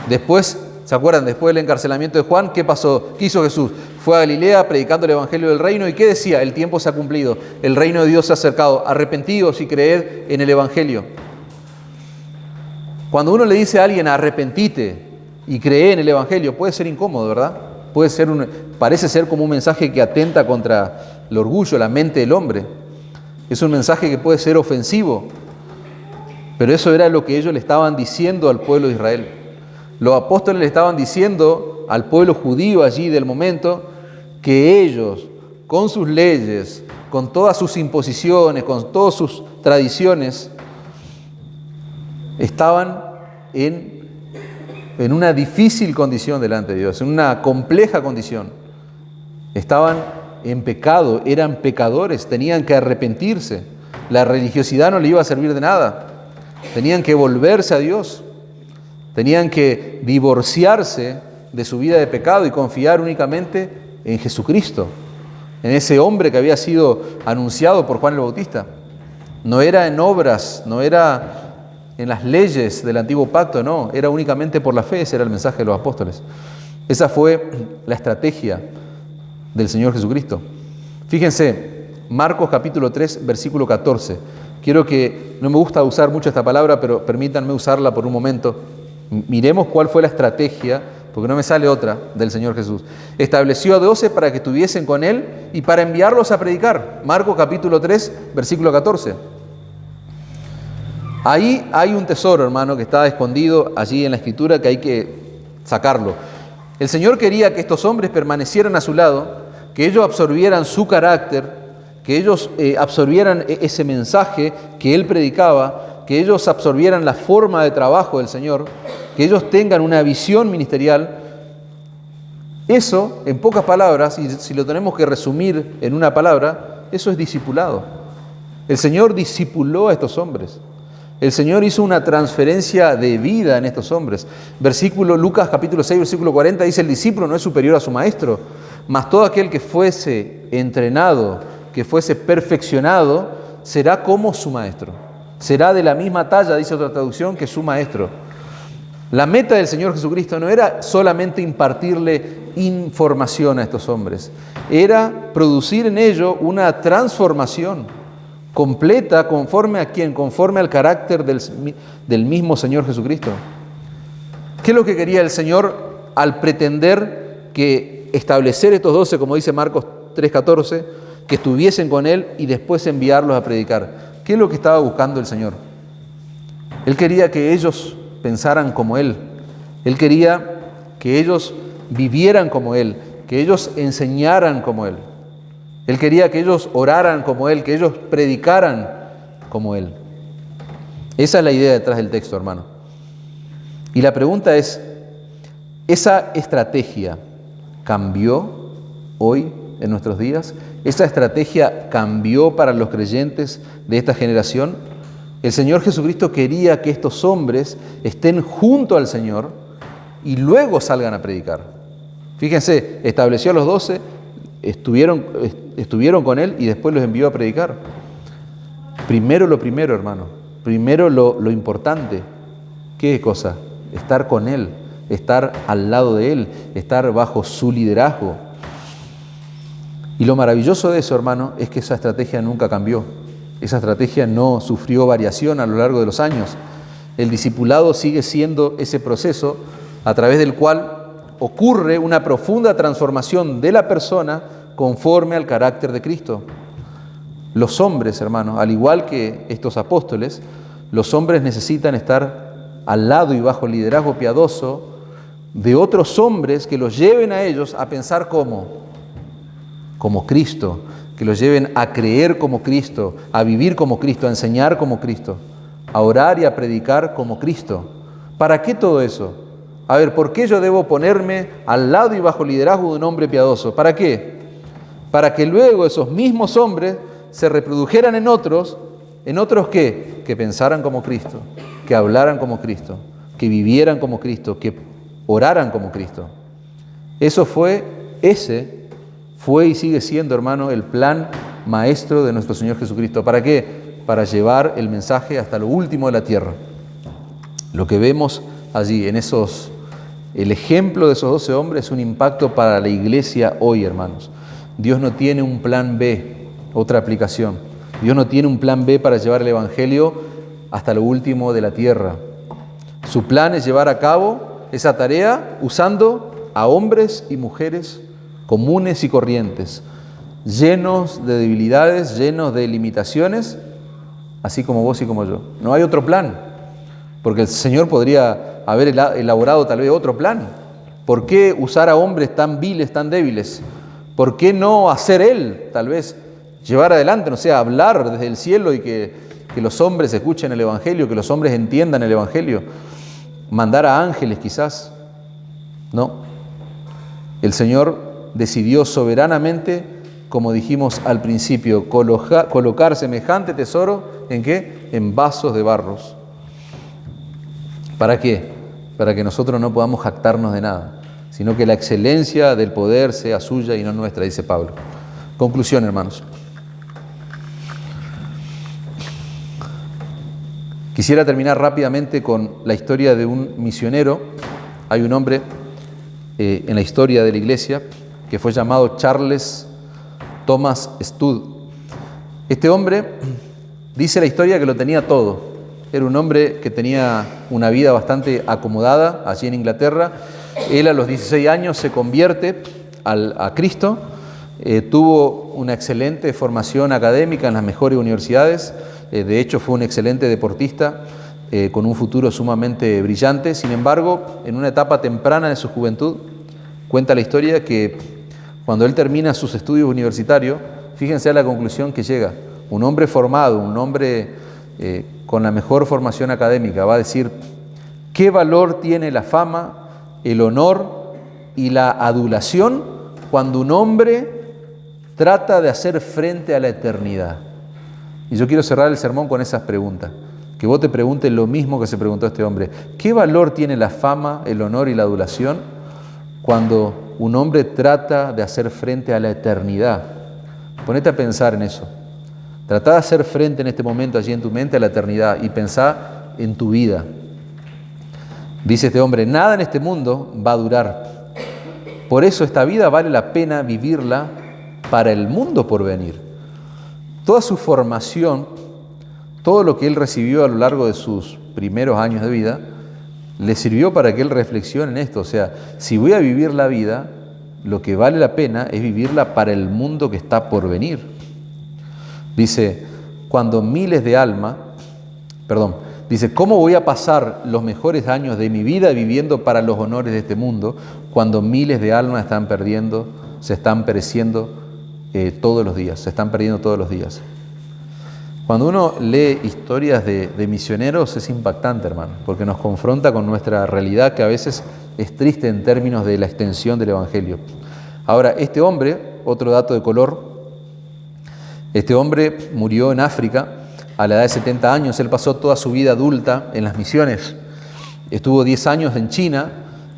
Después, ¿se acuerdan? Después del encarcelamiento de Juan, ¿qué pasó? ¿Qué hizo Jesús? Fue a Galilea predicando el evangelio del reino. ¿Y qué decía? El tiempo se ha cumplido. El reino de Dios se ha acercado. Arrepentíos y creed en el evangelio. Cuando uno le dice a alguien arrepentite y cree en el evangelio, puede ser incómodo, ¿verdad? Parece ser como un mensaje que atenta contra el orgullo, la mente del hombre. Es un mensaje que puede ser ofensivo, pero eso era lo que ellos le estaban diciendo al pueblo de Israel. Los apóstoles le estaban diciendo al pueblo judío allí del momento que ellos, con sus leyes, con todas sus imposiciones, con todas sus tradiciones, estaban en una difícil condición delante de Dios, en una compleja condición. Estaban en pecado, eran pecadores, tenían que arrepentirse. La religiosidad no le iba a servir de nada. Tenían que volverse a Dios. Tenían que divorciarse de su vida de pecado y confiar únicamente en Jesucristo, en ese hombre que había sido anunciado por Juan el Bautista. No era en obras, no era en las leyes del antiguo pacto, no, era únicamente por la fe. Ese era el mensaje de los apóstoles. Esa fue la estrategia del Señor Jesucristo. Fíjense, Marcos capítulo 3, versículo 14. No me gusta usar mucho esta palabra, pero permítanme usarla por un momento. Miremos cuál fue la estrategia, porque no me sale otra, del Señor Jesús. Estableció a 12 para que estuviesen con Él y para enviarlos a predicar. Marcos capítulo 3, versículo 14. Ahí hay un tesoro, hermano, que está escondido allí en la Escritura, que hay que sacarlo. El Señor quería que estos hombres permanecieran a su lado, que ellos absorbieran su carácter, que ellos absorbieran ese mensaje que Él predicaba, que ellos absorbieran la forma de trabajo del Señor, que ellos tengan una visión ministerial. Eso, en pocas palabras, y si lo tenemos que resumir en una palabra, eso es discipulado. El Señor discipuló a estos hombres. El Señor hizo una transferencia de vida en estos hombres. Lucas capítulo 6, versículo 40 dice: el discípulo no es superior a su maestro, mas todo aquel que fuese entrenado, que fuese perfeccionado, será como su maestro. Será de la misma talla, dice otra traducción, que su maestro. La meta del Señor Jesucristo no era solamente impartirle información a estos hombres, era producir en ellos una transformación completa. ¿Conforme a quién? Conforme al carácter del mismo Señor Jesucristo. ¿Qué es lo que quería el Señor al pretender que establecer estos 12, como dice Marcos 3:14, que estuviesen con Él y después enviarlos a predicar? ¿Qué es lo que estaba buscando el Señor? Él quería que ellos pensaran como Él. Él quería que ellos vivieran como Él, que ellos enseñaran como Él. Él quería que ellos oraran como Él, que ellos predicaran como Él. Esa es la idea detrás del texto, hermano. Y la pregunta es, ¿esa estrategia cambió hoy en nuestros días? ¿Esa estrategia cambió para los creyentes de esta generación? El Señor Jesucristo quería que estos hombres estén junto al Señor y luego salgan a predicar. Fíjense, estableció a los 12, estuvieron con Él y después los envió a predicar. Primero lo primero, hermano. Primero lo importante. ¿Qué cosa? Estar con Él, estar al lado de Él, estar bajo su liderazgo. Y lo maravilloso de eso, hermano, es que esa estrategia nunca cambió. Esa estrategia no sufrió variación a lo largo de los años. El discipulado sigue siendo ese proceso a través del cual ocurre una profunda transformación de la persona conforme al carácter de Cristo. Los hombres, hermanos, al igual que estos apóstoles, los hombres necesitan estar al lado y bajo el liderazgo piadoso de otros hombres que los lleven a ellos a pensar como Cristo, que los lleven a creer como Cristo, a vivir como Cristo, a enseñar como Cristo, a orar y a predicar como Cristo. ¿Para qué todo eso? A ver, ¿por qué yo debo ponerme al lado y bajo liderazgo de un hombre piadoso? ¿Para qué? Para que luego esos mismos hombres se reprodujeran en otros ¿qué? Que pensaran como Cristo, que hablaran como Cristo, que vivieran como Cristo, que oraran como Cristo. Ese fue y sigue siendo, hermano, el plan maestro de nuestro Señor Jesucristo. ¿Para qué? Para llevar el mensaje hasta lo último de la tierra. Lo que vemos allí, el ejemplo de esos 12 hombres es un impacto para la iglesia hoy, hermanos. Dios no tiene un plan B, otra aplicación. Dios no tiene un plan B para llevar el Evangelio hasta lo último de la tierra. Su plan es llevar a cabo esa tarea usando a hombres y mujeres comunes y corrientes, llenos de debilidades, llenos de limitaciones, así como vos y como yo. No hay otro plan, porque el Señor podría haber elaborado tal vez otro plan. ¿Por qué usar a hombres tan viles, tan débiles? ¿Por qué no hacer Él, tal vez, llevar adelante, no sé, hablar desde el cielo y que los hombres escuchen el Evangelio, que los hombres entiendan el Evangelio? Mandar a ángeles quizás. No. El Señor decidió soberanamente, como dijimos al principio, colocar semejante tesoro ¿en qué? En vasos de barros. ¿Para qué? Para que nosotros no podamos jactarnos de nada, sino que la excelencia del poder sea suya y no nuestra, dice Pablo. Conclusión, hermanos. Quisiera terminar rápidamente con la historia de un misionero. Hay un hombre en la historia de la iglesia que fue llamado Charles Thomas Studd. Este hombre dice la historia que lo tenía todo. Era un hombre que tenía una vida bastante acomodada allí en Inglaterra. Él a los 16 años se convierte a Cristo. Tuvo una excelente formación académica en las mejores universidades. De hecho, fue un excelente deportista con un futuro sumamente brillante. Sin embargo, en una etapa temprana de su juventud, cuenta la historia que cuando él termina sus estudios universitarios, fíjense a la conclusión que llega. Un hombre formado, un hombre con la mejor formación académica, va a decir: ¿qué valor tiene la fama, el honor y la adulación cuando un hombre trata de hacer frente a la eternidad? Y yo quiero cerrar el sermón con esas preguntas. Que vos te preguntes lo mismo que se preguntó este hombre. ¿Qué valor tiene la fama, el honor y la adulación cuando un hombre trata de hacer frente a la eternidad? Ponete a pensar en eso. Trata de hacer frente en este momento allí en tu mente a la eternidad y pensá en tu vida. Dice este hombre: nada en este mundo va a durar. Por eso esta vida vale la pena vivirla para el mundo por venir. Toda su formación, todo lo que él recibió a lo largo de sus primeros años de vida, le sirvió para que él reflexione en esto. O sea, si voy a vivir la vida, lo que vale la pena es vivirla para el mundo que está por venir. Dice, ¿cómo voy a pasar los mejores años de mi vida viviendo para los honores de este mundo cuando miles de almas están perdiendo, se están pereciendo todos los días, se están perdiendo todos los días? Cuando uno lee historias de misioneros es impactante, hermano, porque nos confronta con nuestra realidad, que a veces es triste en términos de la extensión del Evangelio. Ahora, este hombre, otro dato de color, este hombre murió en África a la edad de 70 años. Él pasó toda su vida adulta en las misiones. Estuvo 10 años en China.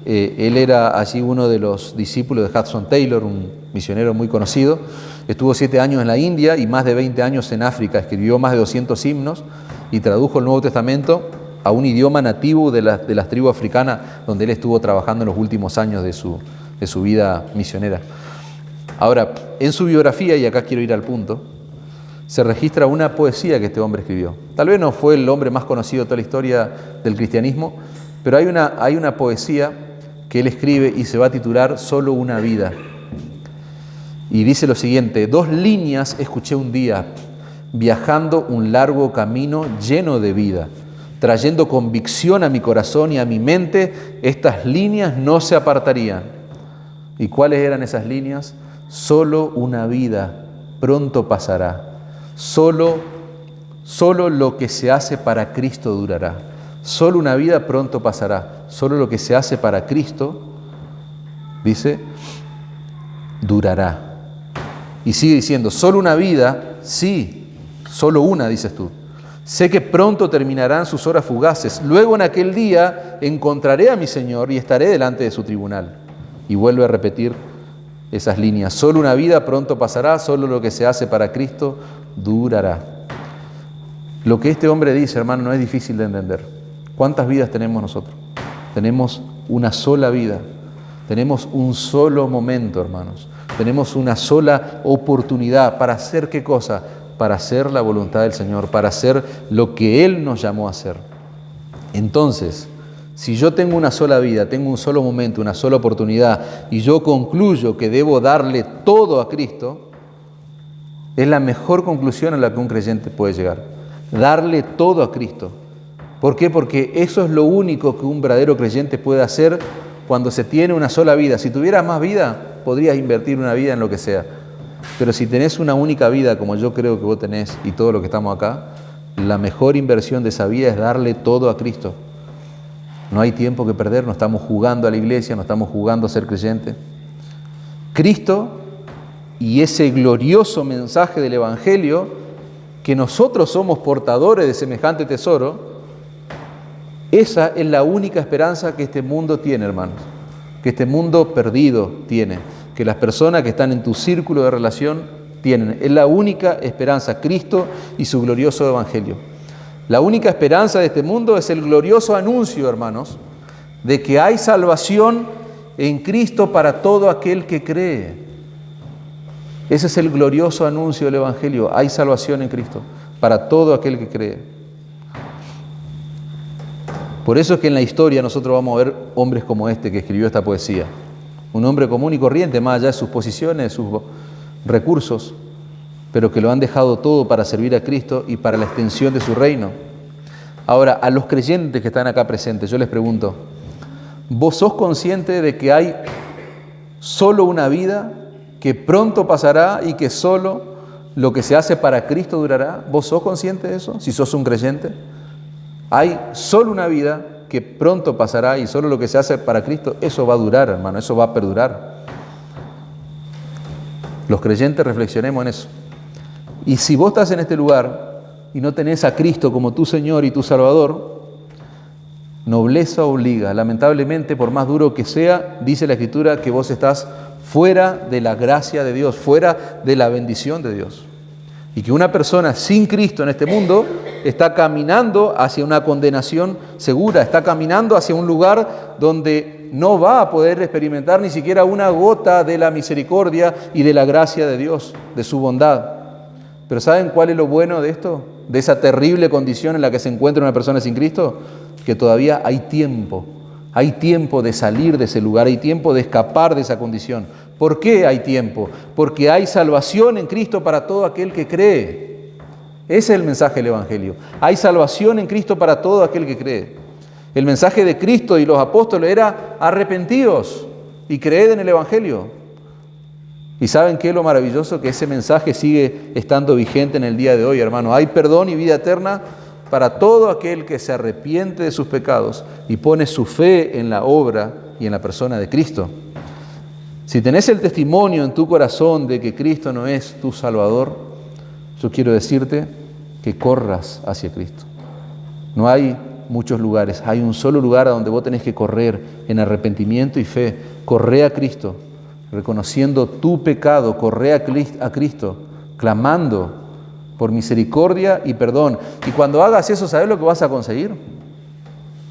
Él era allí uno de los discípulos de Hudson Taylor, un misionero muy conocido. Estuvo 7 años en la India y más de 20 años en África. Escribió más de 200 himnos y tradujo el Nuevo Testamento a un idioma nativo de las tribus africanas, donde él estuvo trabajando en los últimos años de su vida misionera. Ahora, en su biografía, y acá quiero ir al punto, se registra una poesía que este hombre escribió. Tal vez no fue el hombre más conocido de toda la historia del cristianismo, pero hay una poesía que él escribe y se va a titular Solo una vida. Y dice lo siguiente: 2 líneas escuché un día, viajando un largo camino lleno de vida, trayendo convicción a mi corazón y a mi mente, estas líneas no se apartarían. ¿Y cuáles eran esas líneas? Solo una vida pronto pasará. Solo lo que se hace para Cristo durará. Solo una vida pronto pasará. Solo lo que se hace para Cristo, dice, durará. Y sigue diciendo, solo una vida, sí, solo una, dices tú. Sé que pronto terminarán sus horas fugaces. Luego en aquel día encontraré a mi Señor y estaré delante de su tribunal. Y vuelve a repetir esas líneas. Solo una vida pronto pasará, solo lo que se hace para Cristo durará. Lo que este hombre dice, hermano, no es difícil de entender. ¿Cuántas vidas tenemos nosotros? Tenemos una sola vida. Tenemos un solo momento, hermanos. Tenemos una sola oportunidad para hacer ¿qué cosa? Para hacer la voluntad del Señor, para hacer lo que Él nos llamó a hacer. Entonces, si yo tengo una sola vida, tengo un solo momento, una sola oportunidad, y yo concluyo que debo darle todo a Cristo, es la mejor conclusión a la que un creyente puede llegar. Darle todo a Cristo. ¿Por qué? Porque eso es lo único que un verdadero creyente puede hacer cuando se tiene una sola vida. Si tuvieras más vida, podrías invertir una vida en lo que sea. Pero si tenés una única vida, como yo creo que vos tenés y todo lo que estamos acá, la mejor inversión de esa vida es darle todo a Cristo. No hay tiempo que perder, no estamos jugando a la iglesia, no estamos jugando a ser creyente. Cristo y ese glorioso mensaje del Evangelio, que nosotros somos portadores de semejante tesoro, esa es la única esperanza que este mundo tiene, hermanos, que este mundo perdido tiene, que las personas que están en tu círculo de relación tienen. Es la única esperanza, Cristo y su glorioso Evangelio. La única esperanza de este mundo es el glorioso anuncio, hermanos, de que hay salvación en Cristo para todo aquel que cree. Ese es el glorioso anuncio del Evangelio. Hay salvación en Cristo para todo aquel que cree. Por eso es que en la historia nosotros vamos a ver hombres como este que escribió esta poesía. Un hombre común y corriente, más allá de sus posiciones, de sus recursos, pero que lo han dejado todo para servir a Cristo y para la extensión de su reino. Ahora, a los creyentes que están acá presentes, yo les pregunto, ¿vos sos consciente de que hay solo una vida, que pronto pasará y que solo lo que se hace para Cristo durará? ¿Vos sos consciente de eso, si sos un creyente? Hay solo una vida que pronto pasará y solo lo que se hace para Cristo, eso va a durar, hermano, eso va a perdurar. Los creyentes reflexionemos en eso. Y si vos estás en este lugar y no tenés a Cristo como tu Señor y tu Salvador, nobleza obliga. Lamentablemente, por más duro que sea, dice la Escritura que vos estás fuera de la gracia de Dios, fuera de la bendición de Dios. Y que una persona sin Cristo en este mundo está caminando hacia una condenación segura, está caminando hacia un lugar donde no va a poder experimentar ni siquiera una gota de la misericordia y de la gracia de Dios, de su bondad. Pero ¿saben cuál es lo bueno de esto? De esa terrible condición en la que se encuentra una persona sin Cristo, que todavía hay tiempo de salir de ese lugar, hay tiempo de escapar de esa condición. ¿Por qué hay tiempo? Porque hay salvación en Cristo para todo aquel que cree. Ese es el mensaje del Evangelio. Hay salvación en Cristo para todo aquel que cree. El mensaje de Cristo y los apóstoles era arrepentíos y creed en el Evangelio. ¿Y saben qué es lo maravilloso? Que ese mensaje sigue estando vigente en el día de hoy, hermano. Hay perdón y vida eterna para todo aquel que se arrepiente de sus pecados y pone su fe en la obra y en la persona de Cristo. Si tenés el testimonio en tu corazón de que Cristo no es tu Salvador, yo quiero decirte que corras hacia Cristo. No hay muchos lugares, hay un solo lugar a donde vos tenés que correr en arrepentimiento y fe. Corre a Cristo, reconociendo tu pecado, corre a Cristo, clamando por misericordia y perdón. Y cuando hagas eso, ¿sabes lo que vas a conseguir?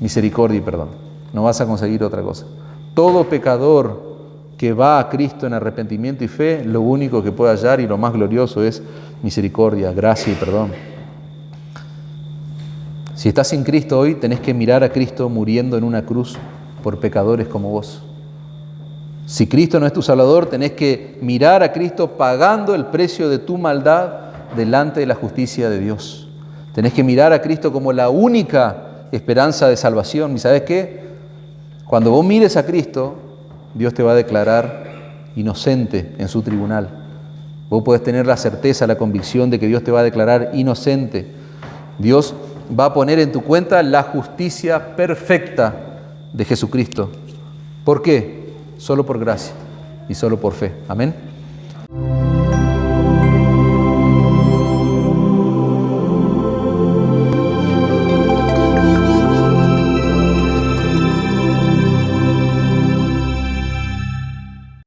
Misericordia y perdón. No vas a conseguir otra cosa. Todo pecador que va a Cristo en arrepentimiento y fe, lo único que puede hallar y lo más glorioso es misericordia, gracia y perdón. Si estás sin Cristo hoy, tenés que mirar a Cristo muriendo en una cruz por pecadores como vos. Si Cristo no es tu Salvador, tenés que mirar a Cristo pagando el precio de tu maldad delante de la justicia de Dios. Tenés que mirar a Cristo como la única esperanza de salvación. ¿Y sabes qué? Cuando vos mires a Cristo, Dios te va a declarar inocente en su tribunal. Vos podés tener la certeza, la convicción de que Dios te va a declarar inocente. Dios va a poner en tu cuenta la justicia perfecta de Jesucristo. ¿Por qué? Solo por gracia y solo por fe. Amén.